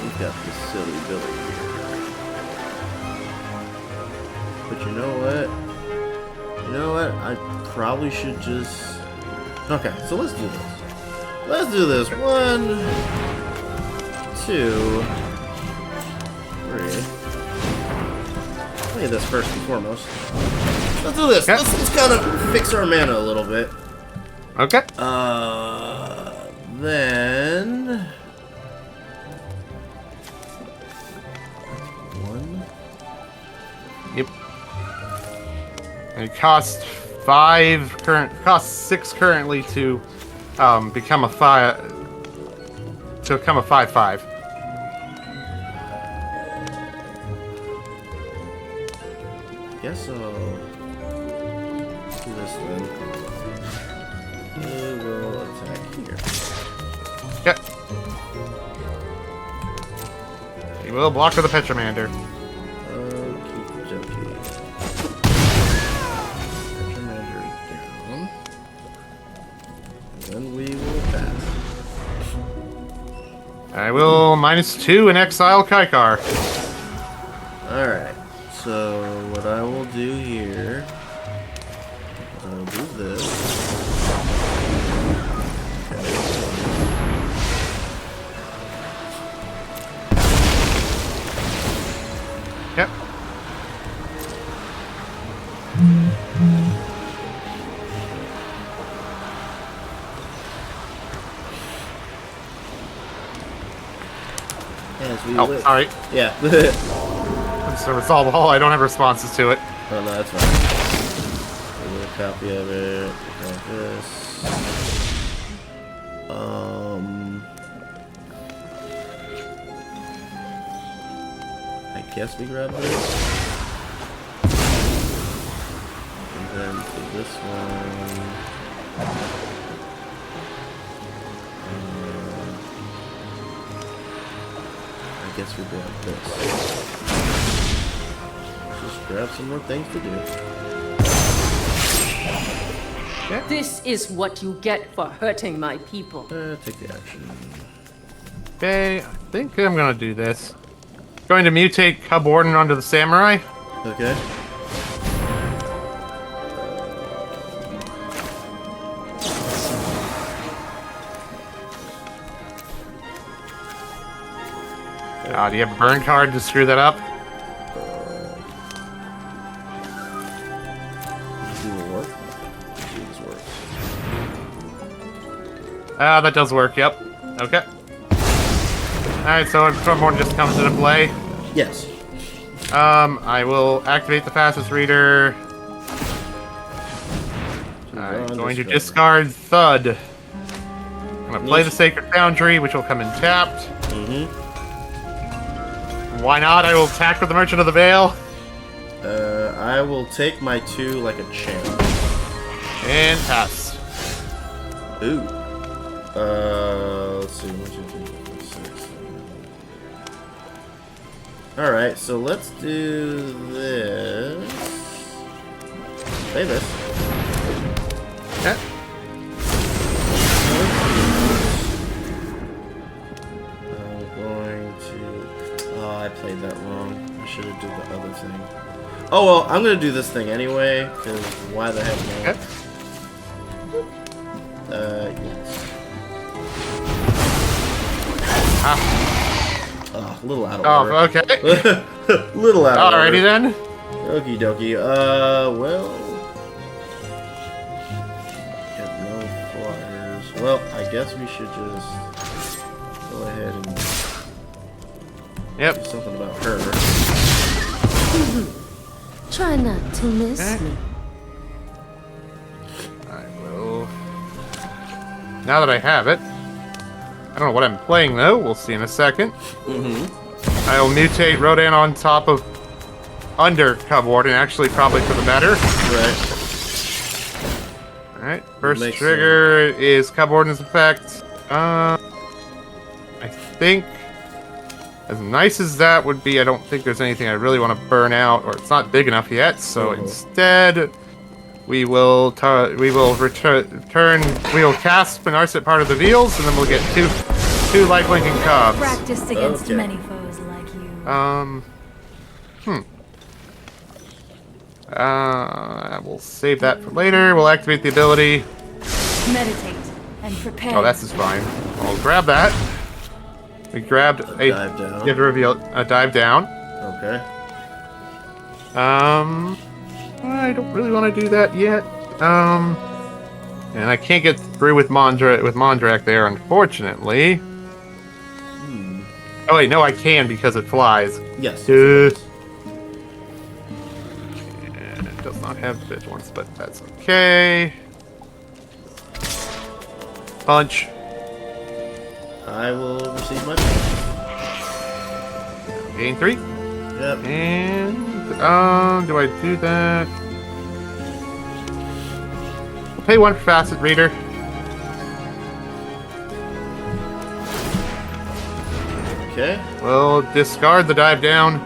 We've got this silly Billy here. But you know what? You know what? I probably should just... Okay, so let's do this. Let's do this. 1, 2, 3. Play this first and foremost. Let's do this. Okay. Let's kind of fix our mana a little bit. Okay. Then... 1. Yep. It costs 6 currently to become a 5/5. Guess I'll do this then. We will attack here. Yep. You will block with the Petramander. Okie dokie. Commander down. And then we will pass. I will -2 and exile Kaikar. Alright. So what I will do here, I'll do this. Yep. As we Oh, sorry. Yeah. It's a resolve all. I don't have responses to it. Oh no, that's fine. A little copy of it. Like this. I guess we grab this. And then for this one... I guess we grab this. Just grab some more things to do. This is what you get for hurting my people. Take the action. Okay, I think I'm gonna do this. Going to mutate Cub Warden onto the Samurai. Okay. Do you have a burn card to screw that up? This will work. This works. That does work, yep. Okay. Alright, so Cub Warden just comes into play. Yes. I will activate the fastest reader. I'm going to discard Thud. I'm going to play the Sacred Foundry, which will come in tapped. Mm-hmm. Why not? I will attack with the Merchant of the Veil. I will take my 2 like a champ. And pass. Ooh. Let's see. 1, 2, 3, 4, 6. Alright, so let's do this. Play this. Okay. I'm going to... Oh, I played that wrong. I should have did the other thing. Oh, well, I'm going to do this thing anyway, because why the heck not? Okay. Yes. Ah. A little out of Oh, order. okay. Little out of order. Alrighty then. Okie dokie. Well... Got no flyers. Well, I guess we should just go ahead and do Yep. something about her. Try not to miss Okay. me. I will. Now that I have it, I don't know what I'm playing though. We'll see in a second. Mm-hmm. I will mutate Rodan on top of under Cub Warden. Actually, probably for the better. Right. All right. First Makes trigger is Cub Warden's effect. I think. As nice as that would be, I don't think there's anything I really want to burn out, or it's not big enough yet. So instead, we will cast Penarset part of the Veils, and then we'll get two lifelinking Cubs. Practiced against Okay. many foes like you. We'll save that for later. We'll activate the ability. Meditate and prepare. Oh, that's just fine. I'll grab that. We grabbed a Dive down. You have to reveal a dive down. Okay. I don't really want to do that yet. And I can't get through with Mondrak there, unfortunately. Oh wait, no, I can because it flies. Yes. And it does not have vigilance, but that's okay. Punch. I will receive my pay. Gain 3. Yep. And do I do that? I'll pay 1 for Facet Reader. Okay. We'll discard the dive down.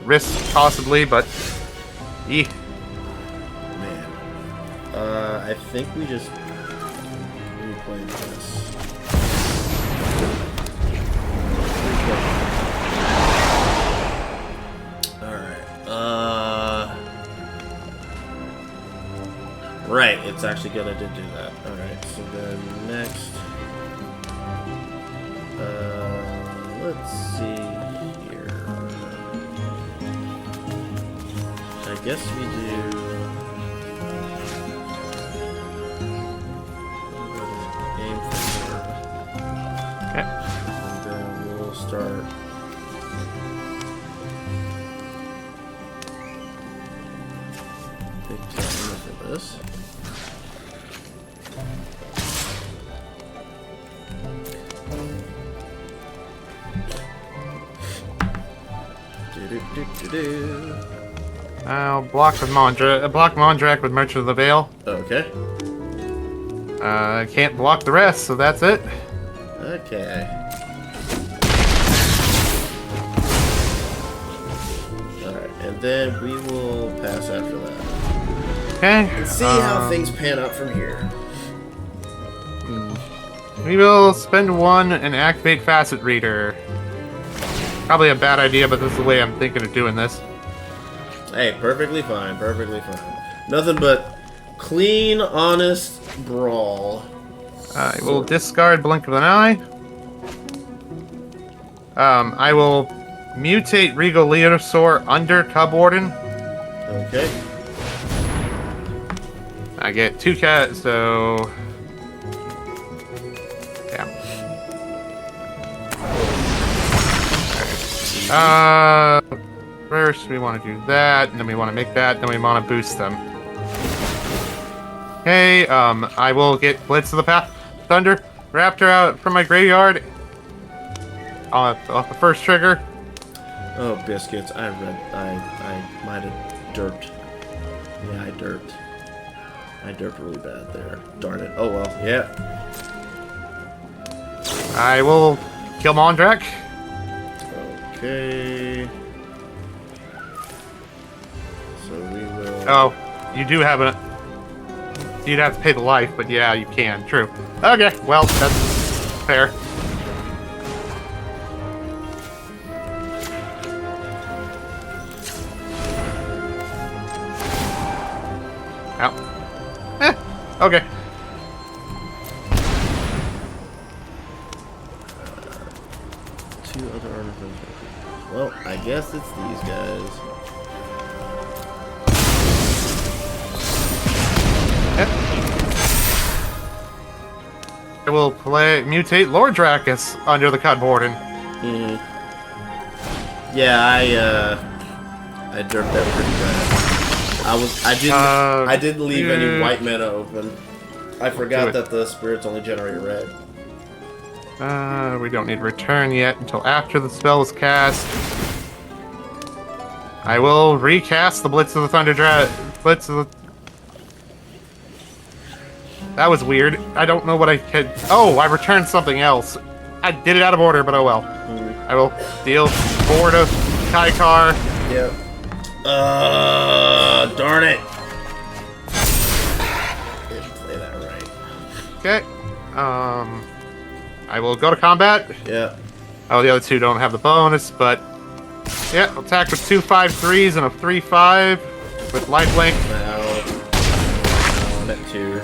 Risk possibly, but Man. I think we just replay this. Alright. Right, it's actually good I did do that. Alright, so then next. Let's see here. I guess we do. Aim for her. okay. And then we'll start. Big timer for this. Do-do. I'll block Mondrak with Merchant of the Veil. Okay. I can't block the rest, so that's it. Okay. Alright, and then we will pass after that. Okay. And see how things pan out from here. We will spend 1 and activate Facet Reader. Probably a bad idea, but this is the way I'm thinking of doing this. Hey, perfectly fine, perfectly fine. Nothing but clean, honest brawl. I will discard Blink of an Eye. I will mutate Regal Leonosaur under Cub Warden. Okay. I get 2 cats, so... yeah. First we want to do that, and then we want to make that, then we want to boost them. Okay, I will get Blitz of the Path Thunder Raptor out from my graveyard. Off the first trigger. Oh, biscuits. I might have derped. Yeah, I derped. I derped really bad there. Darn it. Oh well, yeah. I will kill Mondrak. Okay. So we will... Oh, you do have a... you'd have to pay the life, but yeah, you can. True. Okay, well, that's fair. Ow. Okay. Two other artifacts. Well, I guess it's these guys. I will mutate Lord Dracus under the Cud Warden. Yeah, I derped that pretty bad. I didn't leave any white mana open. I forgot that the spirits only generate red. We don't need return yet until after the spell is cast. I will recast the Blitz of the Thunder Blitz of the... that was weird. I don't know what I could... oh, I returned something else. I did it out of order, but oh well. I will deal 4 to Kaikar. Yep. Darn it. Didn't play that right. Okay. I will go to combat. Yeah. Oh, the other 2 don't have the bonus, but... yeah, I'll attack with 2 5/3s and a 3/5 with lifelink. Now, on it 2.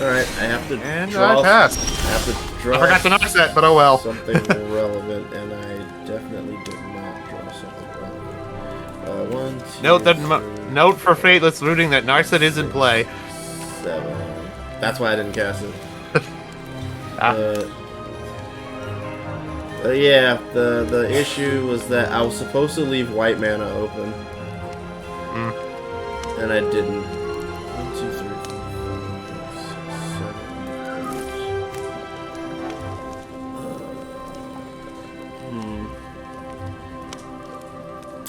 Alright, I have to And draw... I passed. I have to draw... I forgot to notice that, but oh well. something relevant, and I definitely did not draw something relevant. 1, 2, Note for Fateless Looting that Narset is in play. 7. That's why I didn't cast it. Yeah, the issue was that I was supposed to leave white mana open. And I didn't. 1, 2, 3, 4, 5, 6, 7.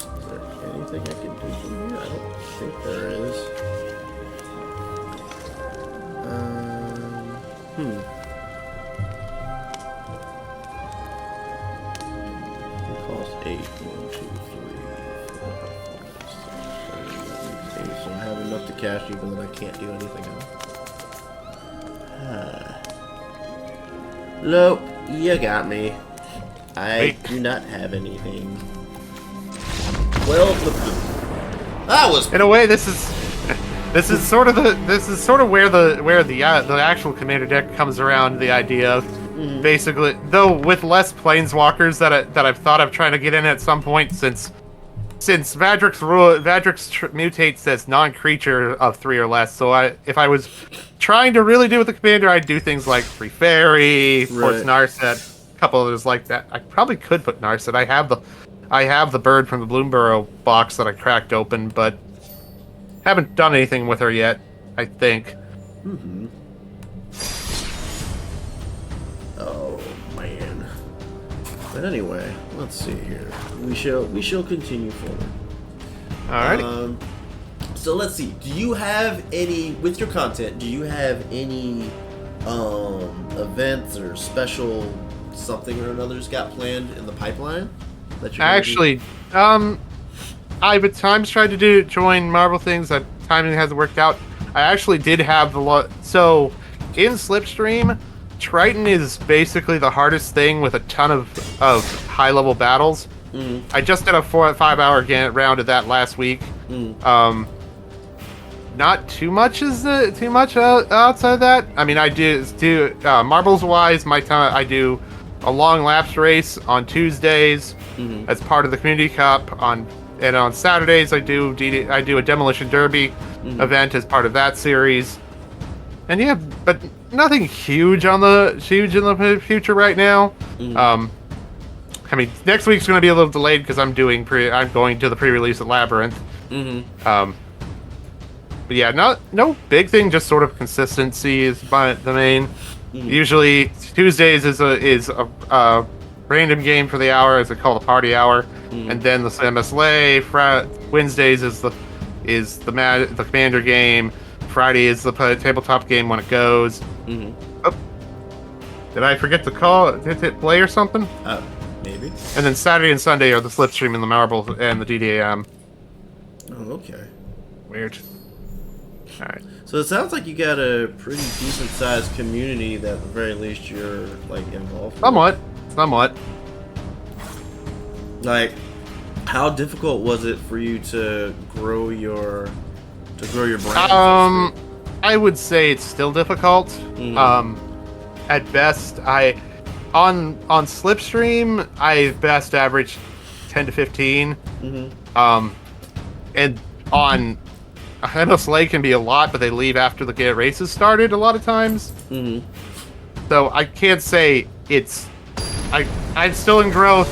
Is there anything I can do from here? I don't think there is. Cost 8. 1, 2, 3, 4, 5, 6, 7, 8. So I have enough to cash even though I can't do anything else. Nope, you got me. I do not have anything. Well, that was... in a way, this is sort of where the actual commander deck comes around. The idea of basically, though with less planeswalkers that I've thought of trying to get in at some point since Vadrix mutate says non-creature of 3 or less. So if I was trying to really do with the commander, I'd do things like Free Fairy, Force Narset, a couple others like that. I probably could put Narset. I have the bird from the Bloomburrow box that I cracked open, but haven't done anything with her yet, I think. Oh, man. But anyway, let's see here. We shall continue forward. Alrighty. So let's see. Do you have any with your content? Do you have any events or special something or another's got planned in the pipeline that you're Actually, I've at times tried to join Marvel things. That timing hasn't worked out. I actually did have so in Slipstream, Triton is basically the hardest thing with a ton of high level battles. I just did a 4 or 5 hour round of that last week. Not too much outside of that. I mean, I do marbles wise. My time I do a long laps race on Tuesdays as part of the Community Cup and on Saturdays I do a demolition derby event as part of that series. And yeah, but nothing huge in the future right now. I mean, next week's going to be a little delayed because I'm going to the pre-release at Labyrinth. But yeah, no big thing, just sort of consistency is the main. Usually Tuesdays is a random game for the hour, as they call the party hour, and then the MSLA. Wednesdays is the Commander game. Friday is the tabletop game when it goes. Oh, did I forget to hit play or something? Maybe. And then Saturday and Sunday are the Slipstream and the Marbles and the DDAM. Oh, okay. Weird. All right. So it sounds like you got a pretty decent sized community that at the very least you're like involved with. Somewhat. Like, how difficult was it for you to grow your brand? I would say it's still difficult. At best, on Slipstream, I best average 10 to 15. And on MSLA can be a lot, but they leave after the races started a lot of times. So I can't say I'm still in growth.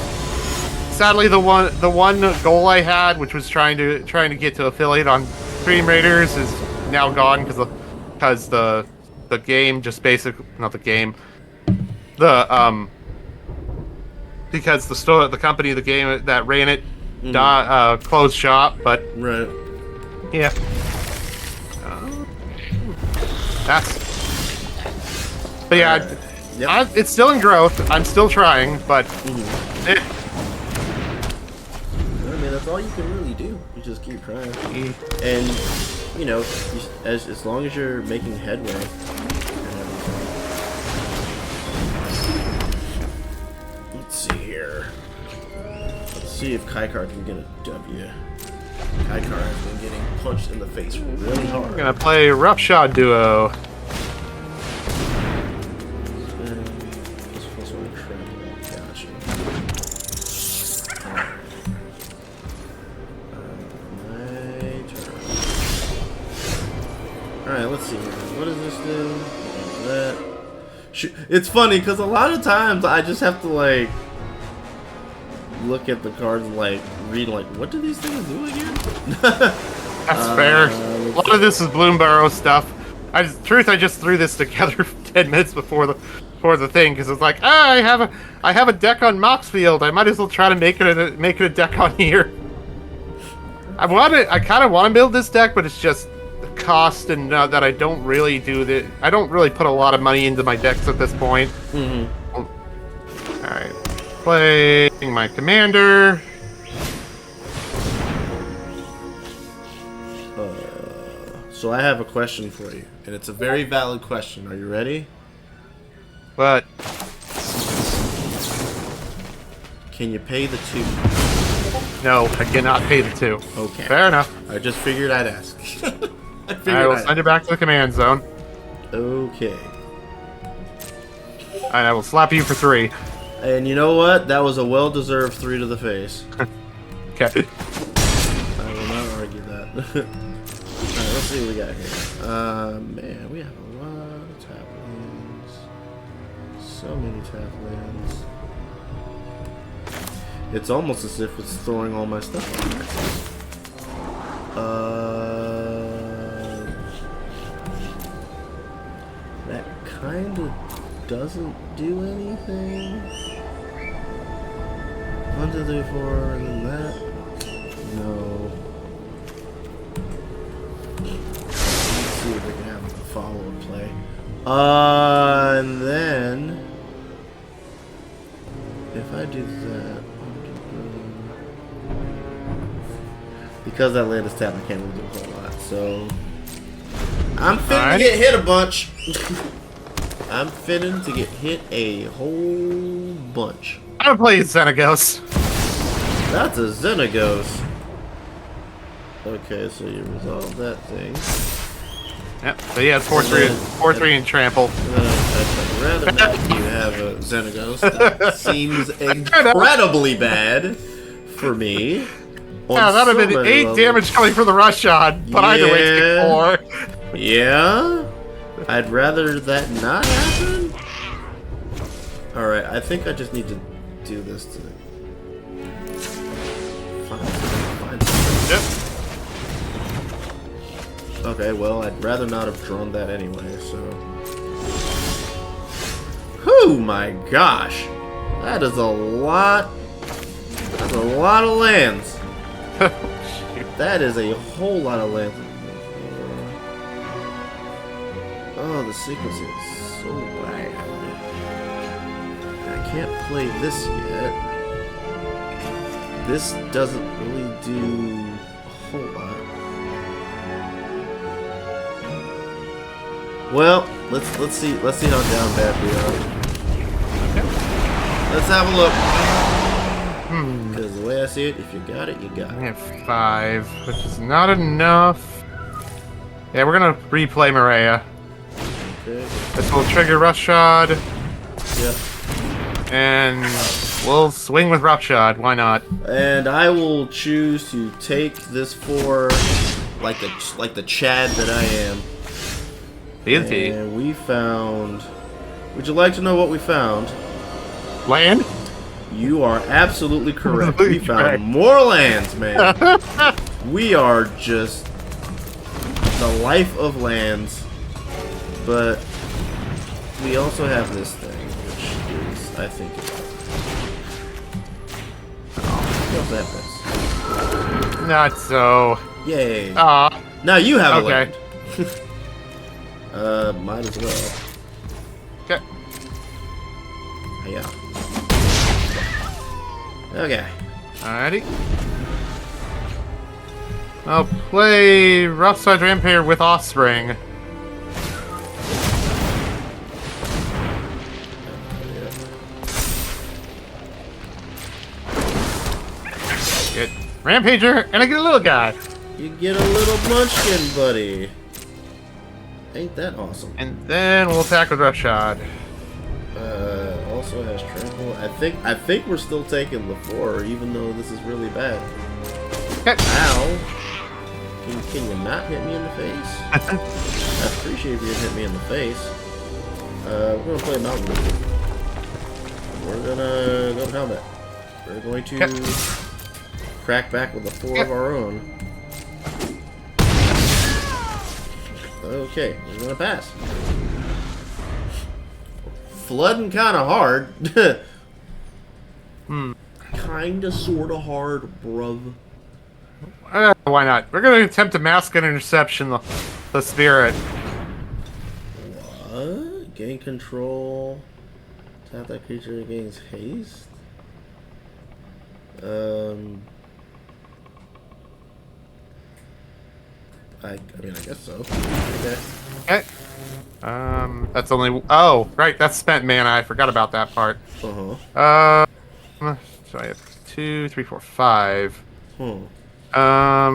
Sadly, the one goal I had, which was trying to get to affiliate on Stream Raiders, is now gone because the game just basically not the game. Because the company, the game that ran it, closed shop. But Right. yeah, But yeah, Yep. it's still in growth. I'm still trying, but I mean, that's all you can really do. You just keep trying, and you know, as long as you're making headway. Let's see here. Let's see if Kaikar can get a W. Kaikar has been getting punched in the face really hard. I'm gonna play Roughshod Duo. Alright, let's see here. What does this do? That. It's funny because a lot of times I just have to like look at the cards and like read like, what do these things do again? That's fair. A lot of this is Bloomburrow stuff. I just threw this together 10 minutes before the thing because it's like, I have a deck on Moxfield. I might as well try to make it a deck on here. I kind of want to build this deck, but it's just the cost and that I don't really I don't really put a lot of money into my decks at this point. All right, playing my commander. So I have a question for you, and it's a very valid question. Are you ready? But can you pay the 2? no, I cannot pay the 2. Okay. Fair enough. I just figured I'd ask. I will send it back to the command zone. Okay. And I will slap you for 3. And you know what? That was a well-deserved 3 to the face. Okay. I will not argue that. Alright, let's see what we got here. Man, we have a lot of tap lands. So many tap lands. It's almost as if it's throwing all my stuff on there. That kind of doesn't do anything. 1, 2, 3, 4, and then that. No. Let's see if we can have a follow-up play. And then if I do that, because that land is tapped, I can't really do a whole lot. So I'm finna to get hit a bunch. I'm finna to get hit a whole bunch. I'm gonna play Xenagos. That's a Xenagos. Okay, so you resolve that thing. Yep. So yeah, it's 4-3 and trample. I'd rather not you have a Xenagos. That seems incredibly bad for me. Yeah, that would have been 8 damage coming from the rush shot, but either way, it's 4. Yeah? I'd rather that not happen? Alright, I think I just need to do this to find something. Yep. Okay, well, I'd rather not have drawn that anyway, so... Whew, my gosh! That is a lot... That's a lot of lands. That is a whole lot of lands. Oh, the sequencing is so bad. I can't play this yet. This doesn't really do a whole lot. Well, let's see how down bad we are. Let's have a look. Because the way I see it, if you got it, you got I it. have 5, which is not enough. Yeah, we're gonna replay Maria. Okay. This will trigger Roughshod, Yep. and we'll swing with Roughshod. Why not? And I will choose to take this 4 like the Chad that I am. BNT. And we found... Would you like to know what we found? Land? You are absolutely correct. We found more lands, man. We are just the life of lands. But we also have this thing, which is, I think, feels that best. Not so. Yay. Ah. Now you have a Okay. land. Might as well. Okay. Yeah. Okay. Alrighty. I'll play Roughside Rampager with Offspring. Get Rampager, and I get a little guy. You get a little munchkin, buddy. Ain't that awesome? And then we'll attack with Roughshod. Also has trample. I think we're still taking the 4, even though this is really bad. Okay. Ow! Can you not hit me in the face? I appreciate if you hit me in the face. We're gonna play Mountain League. We're gonna go to combat. We're going to crack back with the 4 of our own. Okay, we're gonna pass. Flooding kinda hard. Kinda sorta hard, bruv. Why not? We're gonna attempt to mask an interception the spirit. What? Gain control. Tap that creature gains haste. I mean, I guess so. Okay. Okay. That's only. Oh, right. That's spent mana. I forgot about that part. Uh-huh. So I have 2, 3, 4, 5. Hmm.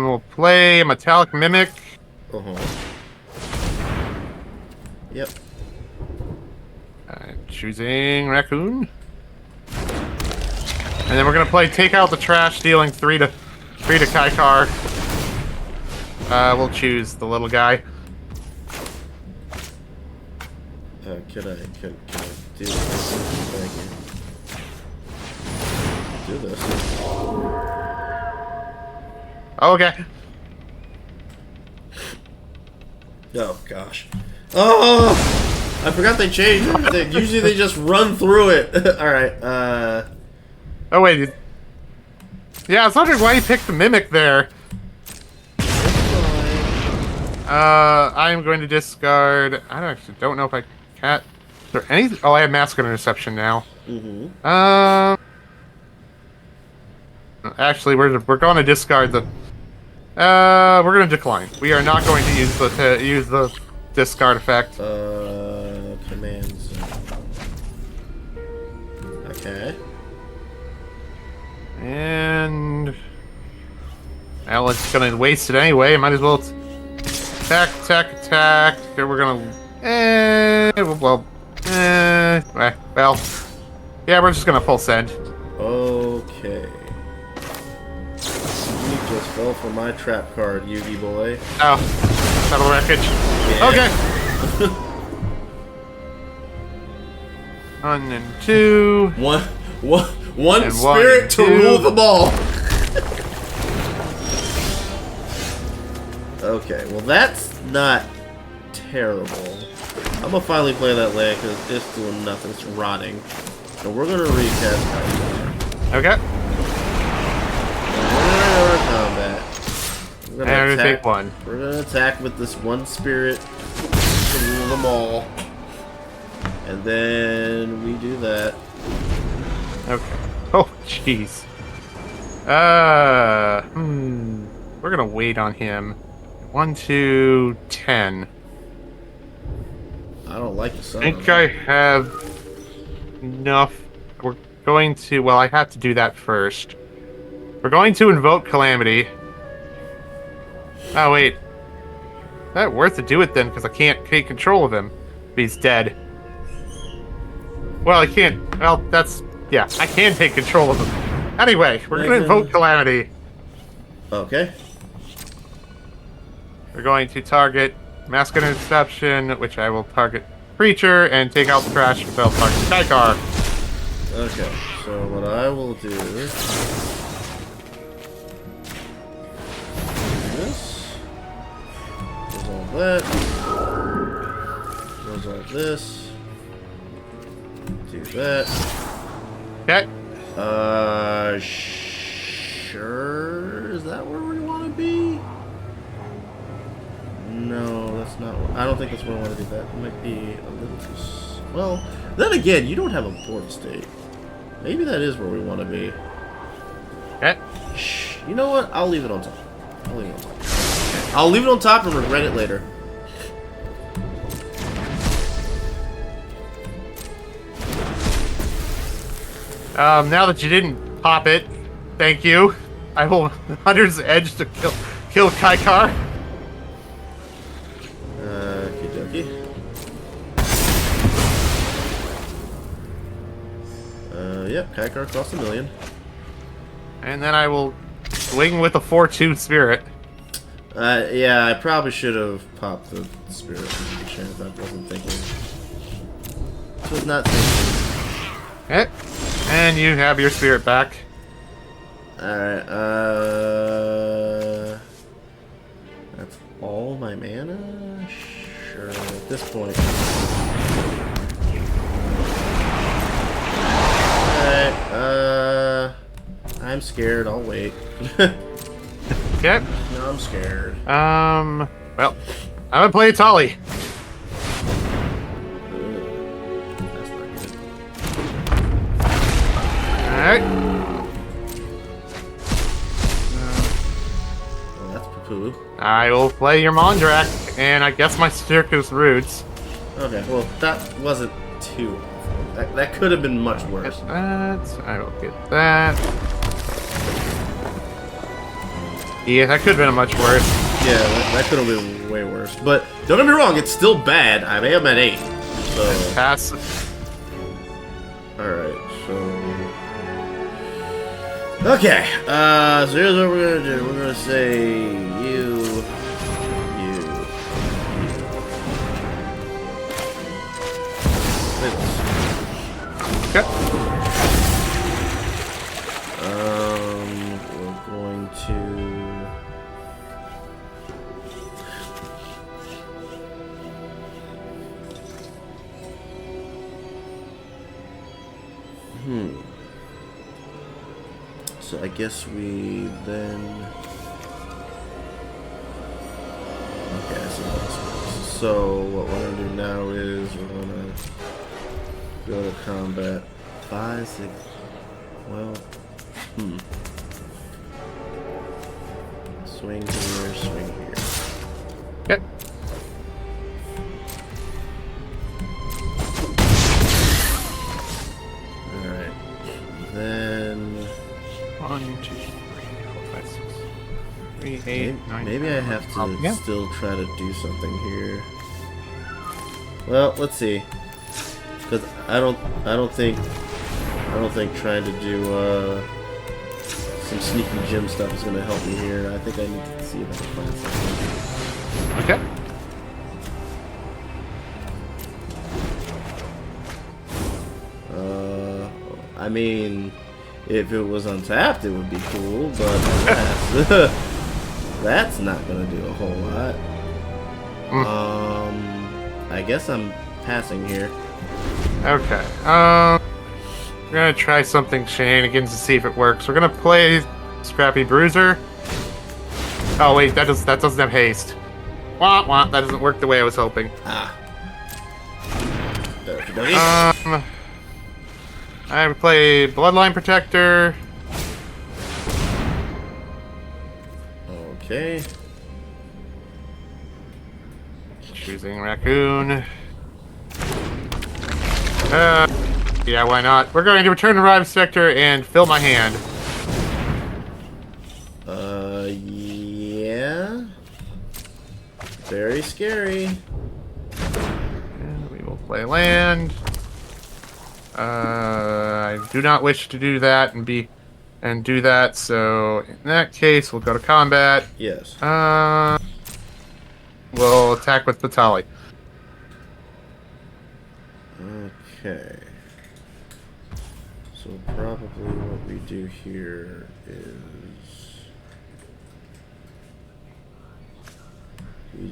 We'll play a Metallic Mimic. Uh-huh. Yep. Choosing Raccoon. And then we're gonna play Take Out the Trash, dealing 3 to Kaikar. We'll choose the little guy. Can I do this? Do this. Okay. Oh gosh. Oh! I forgot they changed everything. Usually they just run through it. Alright, Oh wait. Yeah, I was wondering why you picked the Mimic there. I'm going to discard... I actually don't know if I can... Is there anything... Oh, I have Masculine Interception now. Mm-hmm. Actually, we're going to discard the... we're going to decline. We are not going to use the discard effect. Command zone. Okay. And... Well, it's going to waste it anyway. Might as well... Attack, attack, attack. Okay, we're going to... well... well... Yeah, we're just going to full send. Okay. You just fell for my trap card, Yugi boy. Oh. Battle wreckage. Yeah. Okay. 1 and 2. One And spirit to 1 and 2. rule them all. Okay, well that's not terrible. I'm gonna finally play that land because it's doing nothing. It's rotting. So we're gonna recast Kycar. Okay. We're gonna go to combat. We're And we're gonna take 1. We're gonna attack with this one spirit to rule them all. And then we do that. Okay. Oh, jeez. We're gonna wait on him. 1, 2, 10. I don't like the sun. I think I have enough. We're going to... Well, I have to do that first. We're going to invoke Calamity. Oh, wait. Is that worth to do it then? Because I can't take control of him. He's dead. Well, I can't... Well, that's... Yeah, I can take control of him. Anyway, we're going to invoke Calamity. Okay. We're going to target Masculine Interception, which I will target Creature, and take out the Crash spell target Kycar. Okay, so what I will do is this. Resolve that. Resolve this. Do that. Okay. Sure. Is that where we want to be? No, that's not. I don't think that's where I want to do that. It might be a little too. Well, then again, you don't have a board state. Maybe that is where we want to be. Okay. Shh. You know what? I'll leave it on top. I'll leave it on top. I'll leave it on top and regret it later. Now that you didn't pop it, thank you. I will Hunter's Edge to kill Kycar. Okie dokie. Yep, Kycar costs $1 million. And then I will swing with a 4/2 Spirit. Yeah, I probably should have popped the spirit. I wasn't thinking. Was not thinking. Okay. And you have your Spirit back. Alright, that's all my mana? Sure, at this point. Alright, I'm scared, I'll wait. Okay. No, I'm scared. Well, I'm gonna play Tali. That's not good. Alright. Well, that's poo-poo. I will play your Mondrak, and I guess my Circus Roots. Okay, well, that wasn't too awful. That could have been much worse. I will get that. Yeah, that could have been much worse. Yeah, that could have been way worse. But don't get me wrong, it's still bad. I am at 8. So Pass. alright, so okay. So here's what we're gonna do. We're gonna say you. Okay. We're going to. So I guess we then... Okay, I see how this works. So what we're going to do now is we're going to go to combat. 5, 6... Well... Swing here, swing here. Yep. Alright. Then... 1, 2, 3, 4, 5, 6, 3, 8, 9. Maybe I have to still try to do something here. Well, let's see. Because I don't think trying to do some sneaky gym stuff is going to help me here. I think I need to see if I can find something. Okay. I mean, if it was untapped, it would be cool, but that's not going to do a whole lot. I guess I'm passing here. Okay. We're gonna try something shenanigans to see if it works. We're gonna play Scrappy Bruiser. Oh wait, that doesn't have haste. Wah wah. That doesn't work the way I was hoping. I would play Bloodline Protector. Okay. Choosing Raccoon. Yeah, why not? We're going to return to Rhyme Spectre and fill my hand. Yeah. Very scary. And we will play land. I do not wish to do that and do that, so in that case, we'll go to combat. Yes. We'll attack with Batali. Okay. So probably what we do here is we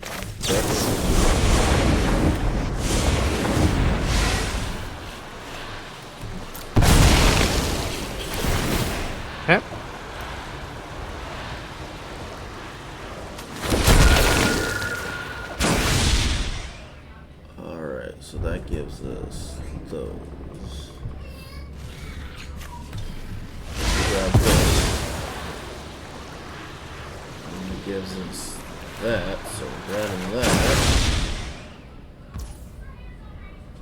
Yep. Alright, so that gives us those. Grab this. And it gives us that, so we're grabbing that.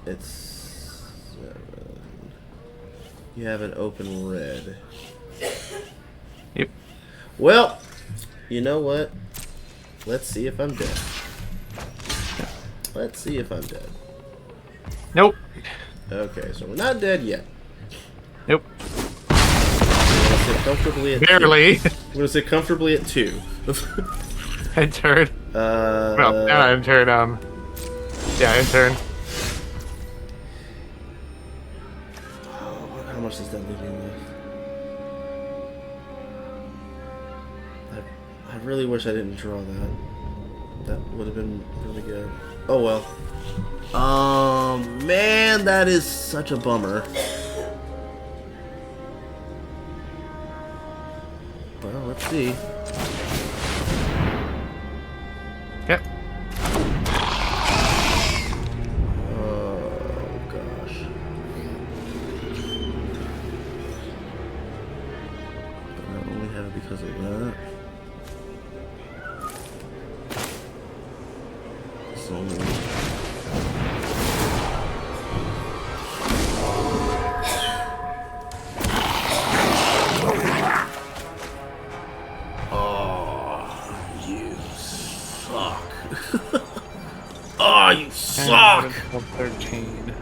It's 7. You have an open red. Yep. Well, you know what? Let's see if I'm dead. Let's see if I'm dead. Nope. Okay, so we're not dead yet. Nope. I'm gonna sit comfortably at Barely. 2. I'm gonna sit comfortably at 2. End turn. Well, not end turn. Yeah, end turn. Oh, how much does that leave me with? I really wish I didn't draw that. That would have been really good. Oh well. Man, that is such a bummer. Well, let's see. Yep. Oh gosh. I only have it because of that. It's only... Oh, you suck! 13.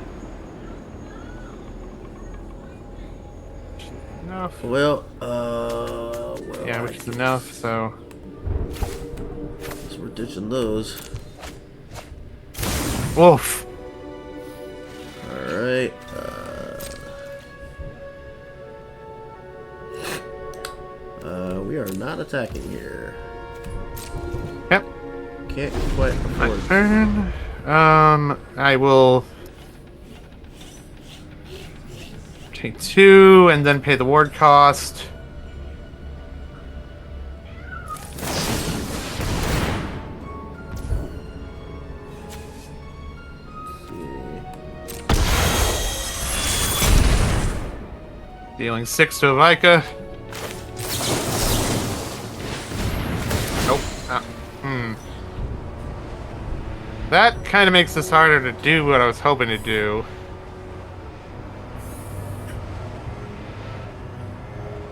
Enough. Well, Yeah, which is enough, so... So we're ditching those. Wolf! Alright, we are not attacking here. Yep. Can't quite afford. Turn. I will take 2 and then pay the ward cost. Dealing 6 to Vika. Nope. That kind of makes this harder to do what I was hoping to do.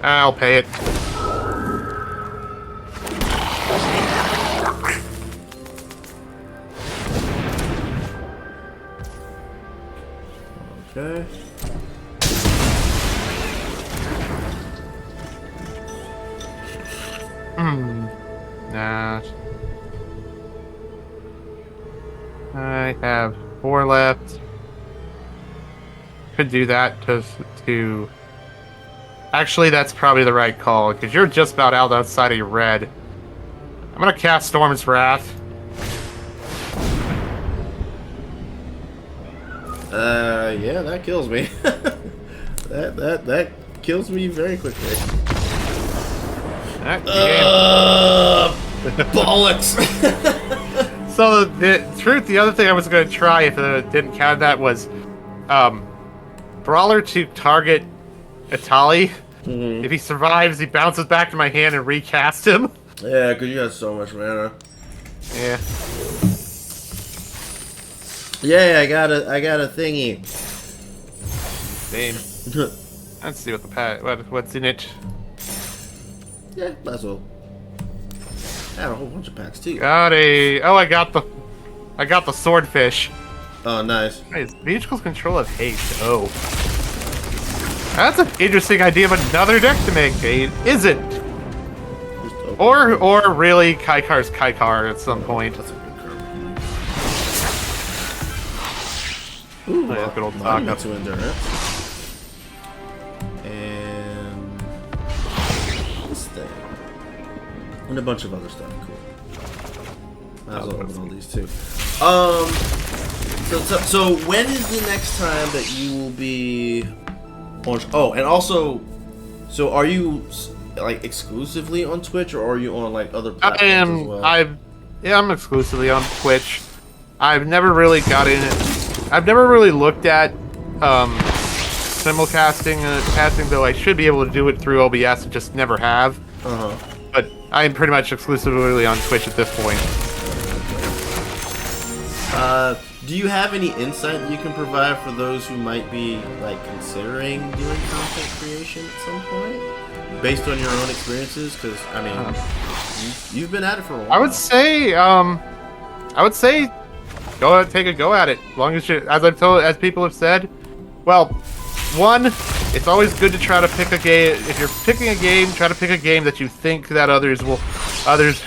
I'll pay it. Okay. Nah. I have 4 left. Could do that to... Actually, that's probably the right call, because you're just about out outside of your red. I'm gonna cast Storm's Wrath. Yeah, that kills me. that kills me very quickly. Bollocks! So the other thing I was gonna try if it didn't count that was, Brawler to target Atali. If he survives, he bounces back to my hand and recast him. Yeah, because you got so much mana. Yeah. Yeah, I got a thingy. Same. Let's see what the what's in it. Yeah, might as well. I had a whole bunch of packs too. I got the swordfish. Oh, nice. Nice. Vehicles control of haste. Oh. That's an interesting idea of another deck to make, isn't? Or really Kaikar's Kaikar at some point. That's a good card. Ooh, yeah, good old Taka. To endurance. And this thing. And a bunch of other stuff. Cool. Might as well open all these too. So when is the next time that you will be on? Oh, and also, so are you like exclusively on Twitch, or are you on like other platforms as well? I'm exclusively on Twitch. I've never really got in it. I've never really looked at simulcasting casting, though I should be able to do it through OBS. and just never have. But I'm pretty much exclusively on Twitch at this point. Do you have any insight that you can provide for those who might be like considering doing content creation at some point, based on your own experiences? Because I mean, you've been at it for a while. I would say, go ahead, take a go at it. As long as you, as people have said, well, one, it's always good to try to pick a game. If you're picking a game, try to pick a game that you think that others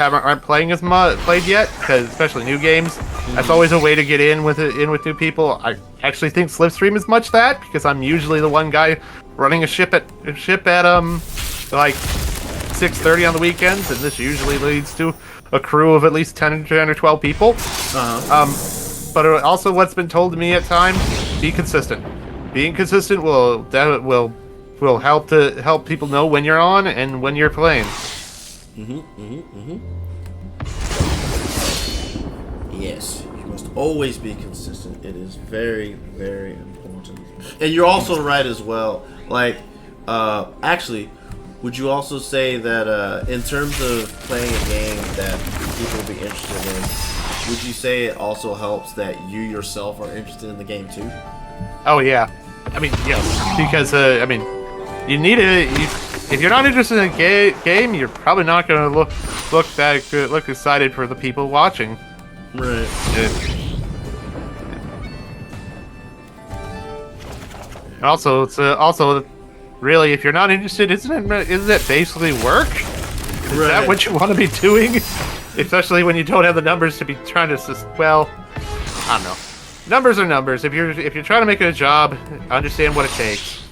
aren't playing as much played yet, because especially new games. That's always a way to get in with new people. I actually think Slipstream is much that, because I'm usually the one guy running a ship at like 6:30 on the weekends, and this usually leads to a crew of at least 10 or 12 people. But also, what's been told to me at times: be consistent. Being consistent will help people know when you're on and when you're playing. Yes, you must always be consistent. It is very, very important. And you're also right as well. Like, actually, would you also say that in terms of playing a game that people will be interested in, would you say it also helps that you yourself are interested in the game too? Oh yeah, I mean yes, because I mean, you need it. If you're not interested in a game, you're probably not going to look that good, look excited for the people watching. Right. Also, it's also really, if you're not interested, isn't it basically work? Is that what you want to be doing? Especially when you don't have the numbers to be trying to. Well, I don't know. Numbers are numbers. If you're trying to make it a job, understand what it takes.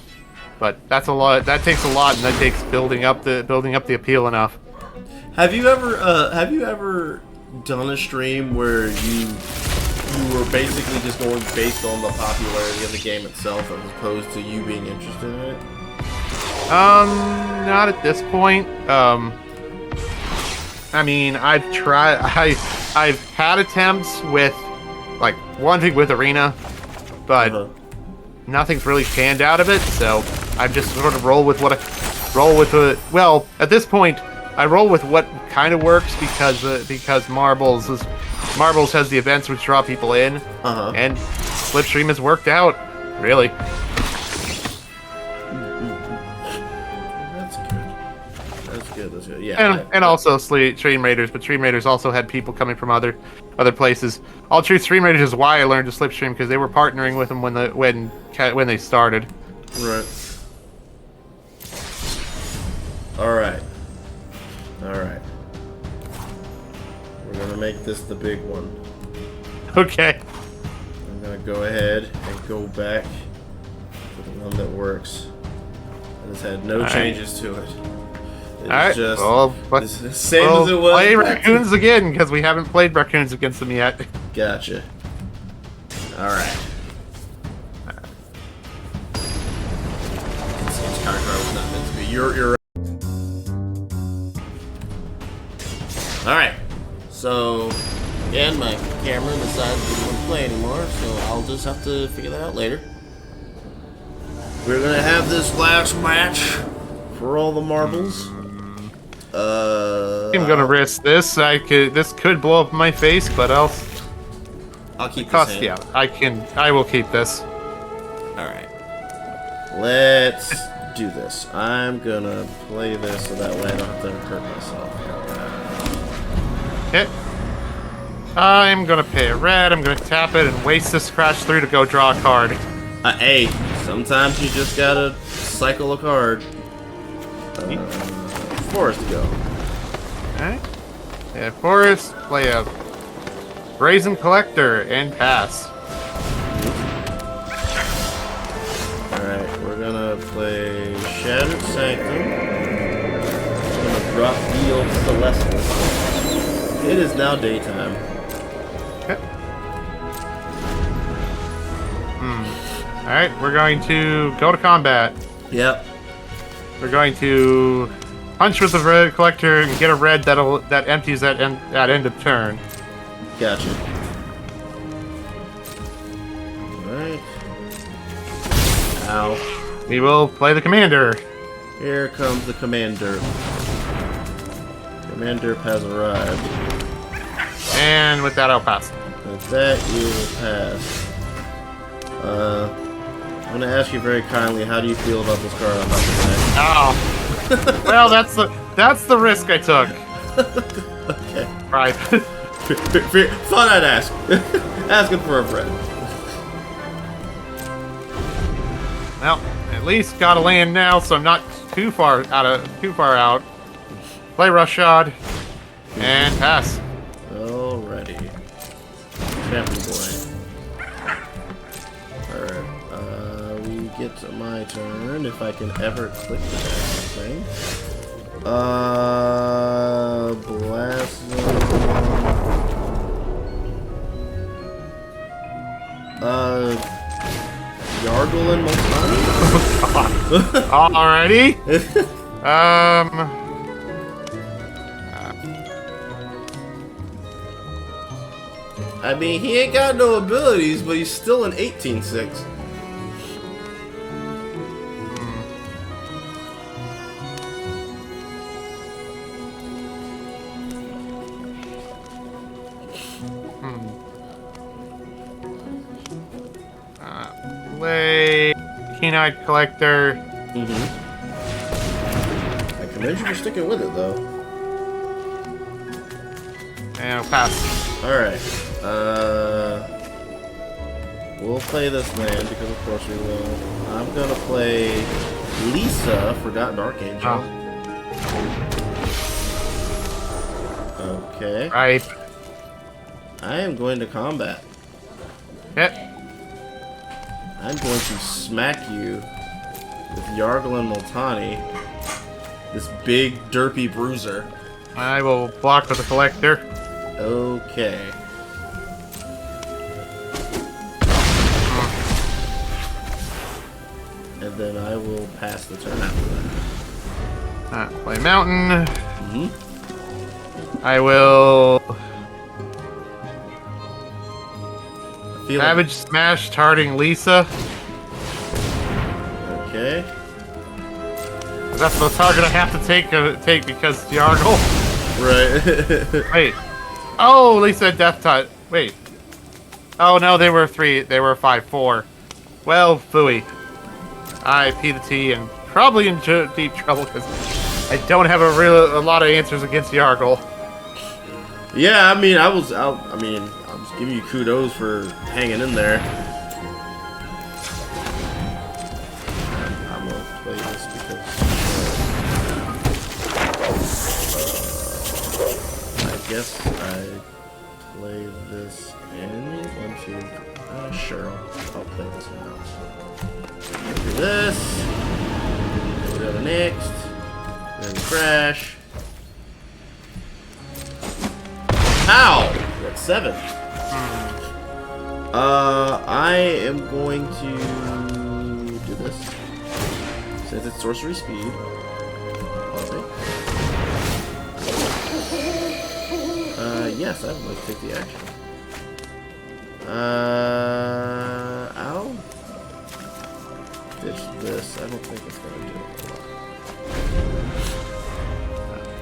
But that's a lot. That takes a lot, and that takes building up the appeal enough. Have you ever done a stream where you were basically just going based on the popularity of the game itself, as opposed to you being interested in it? Not at this point. I mean, I've had attempts with, like, one thing with Arena, but nothing's really panned out of it, so I just sort of roll with well, at this point, I roll with what kind of works because Marbles has the events which draw people in, and Slipstream has worked out, really. That's good. Yeah. And also Stream Raiders, but Stream Raiders also had people coming from other places. All true, Stream Raiders is why I learned to Slipstream, because they were partnering with them when they started. Right. All right. We're gonna make this the big one. Okay. I'm gonna go ahead and go back to the one that works. It has had no changes to it. It's just the same as it was. Play Raccoons again, because we haven't played Raccoons against them yet. Gotcha. All right. This card was not meant to be. You're right. All right. So, again, my camera decided it didn't want to play anymore, so I'll just have to figure that out later. We're gonna have this last match for all the marbles. I'm gonna risk this. This could blow up my face, but I'll keep this. Yeah, I will keep this. Alright. Let's do this. I'm gonna play this so that way I don't have to hurt myself. Okay. I'm gonna pay a red, I'm gonna tap it and waste this Crash 3 to go draw a card. Hey, sometimes you just gotta cycle a card. Forest to go. Alright. Yeah, Forest, play a Brazen Collector, and pass. Alright, we're gonna play Shattered Sanctum. We're gonna drop Deal Celestial. It is now daytime. Okay. Alright, we're going to go to combat. Yep. We're going to punch with the red collector and get a red that empties that end of turn. Gotcha. Alright. Ow. We will play the commander. Here comes the commander. Commander has arrived. And with that, I'll pass. With that, you will pass. I'm gonna ask you very kindly, how do you feel about this card I'm about to play? Oh. Well, that's the risk I took. Okay. Right. Thought I'd ask. Asking for a friend. Well, at least got a land now, so I'm not too far out. Play Rush Shot and pass. Alrighty. Champion boy. Alright. We get to my turn if I can ever click the next thing. Blast Zone. Yargle and Multani? Alrighty. I mean, he ain't got no abilities, but he's still an 18-6. Play Keen-Eyed Collector. I commend you for sticking with it, though. And I'll pass. Alright. We'll play this land, because of course we will. I'm gonna play Lisa, Forgotten Archangel. Okay. Right. I am going to combat. Yep. I'm going to smack you with Yargle and Multani. This big, derpy bruiser. I will block with the collector. Okay. And then I will pass the turn after that. Play Mountain. I will Savage Smash targeting Lisa. Okay. That's the target I have to take because Yargle. Right. Wait. Oh, Lisa Death Touch. Wait. Oh no, they were 3. They were 5-4. Well, phooey. I P the T and probably in deep trouble because I don't have a lot of answers against Yargle. Yeah, I mean, I was giving you kudos for hanging in there. I'm gonna play this because I guess I play this in 1, 2. Sure, I'll play this now. Do this. Then we go to next. Then we crash. Ow! That's 7. I am going to do this. Since it's sorcery speed. Okay. Yes, I would like to take the action. I'll ditch this. I don't think it's gonna do it.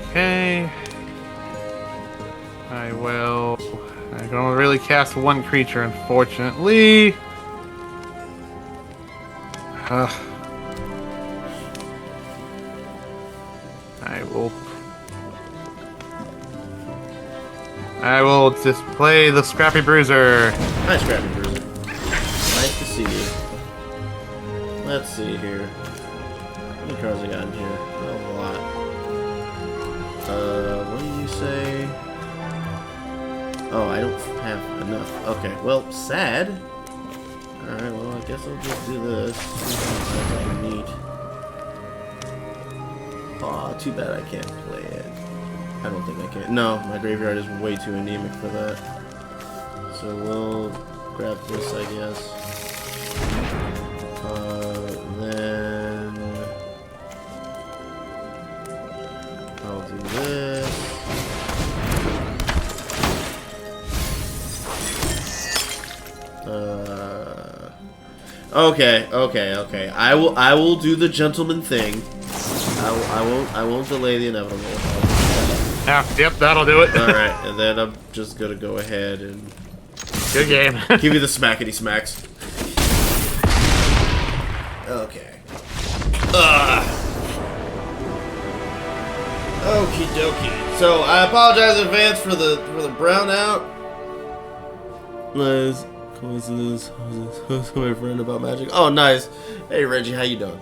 Okay. I can only really cast 1 creature, unfortunately. I will just play the Scrappy Bruiser. Hi, Scrappy Bruiser. Nice to see you. Let's see here. How many cards I got in here? Not a lot. What do you say? Oh, I don't have enough. Okay, well, sad. Alright, well, I guess I'll just do this. Neat. Aw, too bad I can't play it. I don't think I can. No, my graveyard is way too anemic for that. So we'll grab this, I guess. Then I'll do this. Okay. I will do the gentleman thing. I won't delay the inevitable. Yep, that'll do it. All right, and then I'm just gonna go ahead and good game. give you the smackety smacks. Okay. Okie dokie. So I apologize in advance for the brownout. Nice. Coincidence. My friend about magic. Oh, nice. Hey Reggie, how you doing?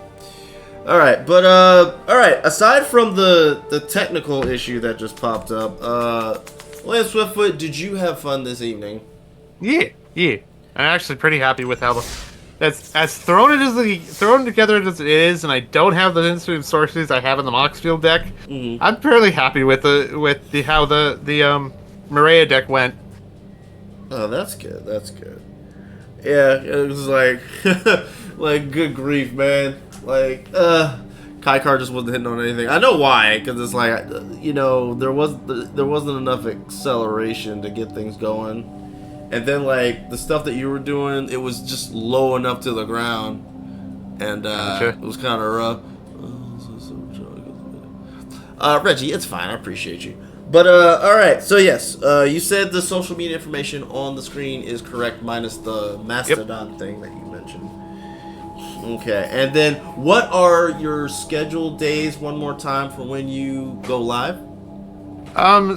All right, but all right. Aside from the technical issue that just popped up, Lance Swiftfoot, did you have fun this evening? Yeah. I'm actually pretty happy with how that's as thrown together as it is, and I don't have the instant sources I have in the Moxfield deck. Mm-hmm. I'm fairly happy with how the Maria deck went. Oh, that's good. That's good. Yeah, it was like, like good grief, man. Like, Kaikar just wasn't hitting on anything. I know why, because it's like, you know, there wasn't enough acceleration to get things going, and then like the stuff that you were doing, it was just low enough to the ground, and it was kind of rough. Reggie, it's fine. I appreciate you. But, alright, so yes, you said the social media information on the screen is correct, minus the Mastodon thing that you mentioned. Okay, and then what are your scheduled days, one more time, for when you go live?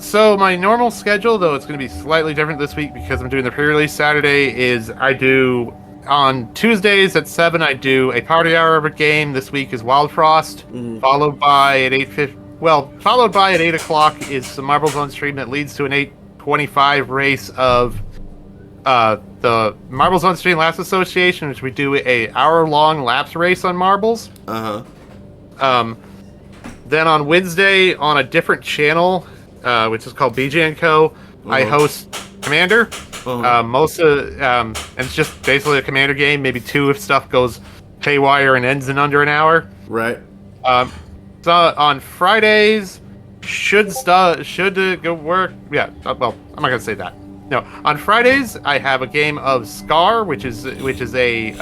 So my normal schedule, though it's going to be slightly different this week because I'm doing the pre-release Saturday, is I do, on Tuesdays at 7, I do a party hour of a game. This week is Wild Frost, followed by at 8 o'clock is some Marbles on stream that leads to an 8:25 race of the Marbles on Stream Laps Association, which we do a hour-long laps race on marbles. Then on Wednesday, on a different channel, which is called BJ & Co., I host Commander. And it's just basically a Commander game, maybe 2 if stuff goes haywire and ends in under an hour. Right. So on Fridays, should go work. Yeah, well, I'm not gonna say that. No, on Fridays I have a game of Scar, which is a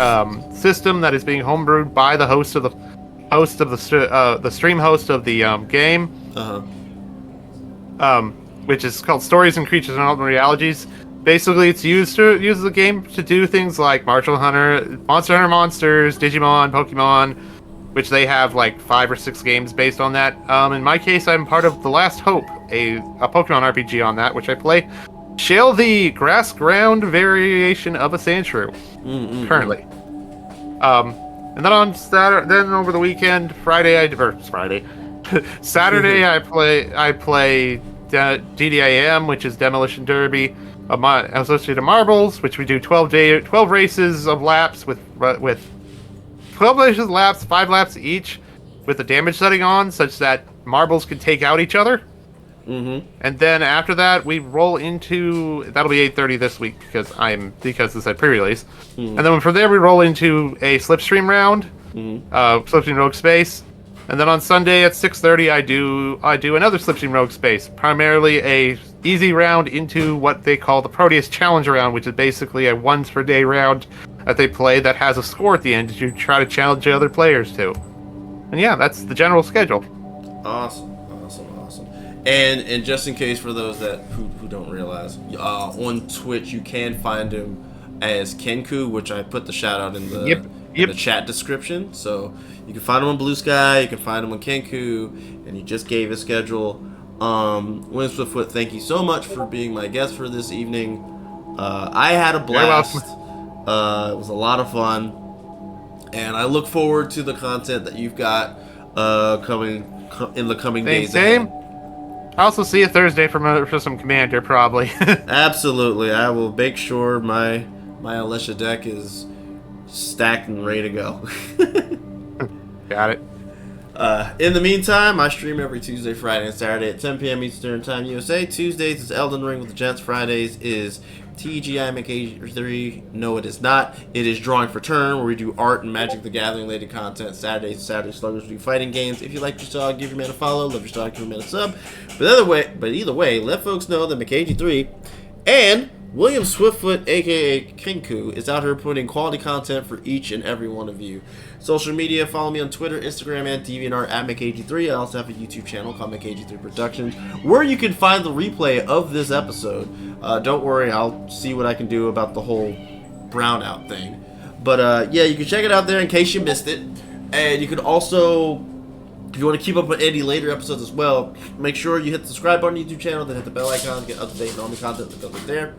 system that is being homebrewed by the host of host of the stream host of the game, which is called Stories and Creatures and Alternate Realities. Basically, it's used the game to do things like Monster Hunter Monsters, Digimon, Pokemon, which they have like 5 or 6 games based on that. In my case, I'm part of The Last Hope, a Pokemon RPG on that, which I play. Shale the grass ground variation of a Sandshrew currently. And then on Saturday, then over the weekend, Saturday I play DDIM, which is Demolition Derby, associated marbles, which we do 12 races of laps with 12 races of laps, 5 laps each, with the damage setting on, such that marbles can take out each other. And then after that, we roll into that'll be 8:30 this week because this had pre-release. And then from there, we roll into a slipstream round, slipstream rogue space. And then on Sunday at 6:30, I do another slipstream rogue space, primarily a easy round into what they call the Proteus Challenge round, which is basically a once per day round that they play that has a score at the end that you try to challenge the other players to. And yeah, that's the general schedule. Awesome. And just in case for those who don't realize, on Twitch you can find him as Kenku, which I put the shout out in the chat description. So you can find him on Blue Sky, you can find him on Kenku, and he just gave his schedule. Swiftfoot, thank you so much for being my guest for this evening. I had a blast. It was a lot of fun, and I look forward to the content that you've got coming in the coming days. Same. I'll also see you Thursday for some Commander, probably. Absolutely. I will make sure my Alicia deck is stacked and ready to go. Got it. In the meantime, I stream every Tuesday, Friday, and Saturday at 10 p.m. Eastern Time USA. Tuesdays is Elden Ring with the Gents. Fridays is TGI McAgee3. No, it is not. It is Drawing for Turn, where we do art and Magic the Gathering related content. Saturday Sluggers, we do fighting games. If you like your style, give your man a follow. Love your style, give your man a sub. But either way, let folks know that McAgee3 and William Swiftfoot, aka Kenku, is out here putting quality content for each and every one of you. Social media, follow me on Twitter, Instagram, and DeviantArt at McAgee3. I also have a YouTube channel called McAgee3 Productions, where you can find the replay of this episode. Don't worry, I'll see what I can do about the whole brownout thing. But yeah, you can check it out there in case you missed it. And you can also, if you want to keep up with any later episodes as well, make sure you hit the subscribe button on the YouTube channel, then hit the bell icon to get up to date on all the content that goes there.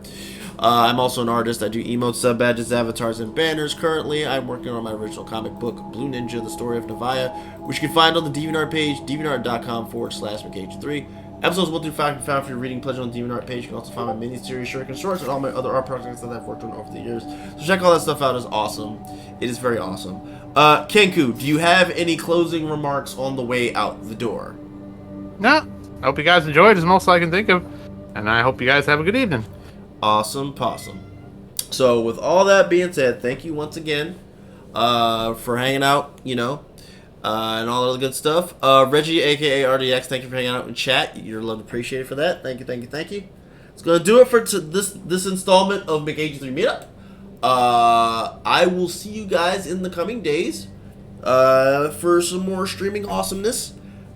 I'm also an artist. I do emotes, sub badges, avatars, and banners. Currently, I'm working on my original comic book, Blue Ninja, The Story of Navaya, which you can find on the DeviantArt page, deviantart.com/McAgee3. Episodes 1 through 5 can be found for your reading pleasure on the DeviantArt page. You can also find my mini-series, shuriken shorts, and all my other art projects that I've worked on over the years. So check all that stuff out. It's awesome. It is very awesome. Kenku, do you have any closing remarks on the way out the door? No. I hope you guys enjoyed as most I can think of. And I hope you guys have a good evening. Awesome possum. So with all that being said, thank you once again for hanging out, and all the good stuff. Reggie, aka RDX, thank you for hanging out in chat. You're loved, appreciated for that. Thank you. It's gonna do it for this installment of McAgee3 Meetup. I will see you guys in the coming days for some more streaming awesomeness.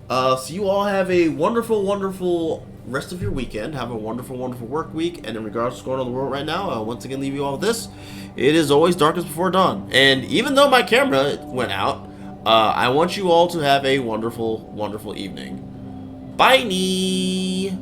So you all have a wonderful, wonderful rest of your weekend. Have a wonderful, wonderful work week. And in regards to what's going on in the world right now, I'll once again leave you all with this. It is always darkest before dawn. And even though my camera went out, I want you all to have a wonderful, wonderful evening. Bye-nie!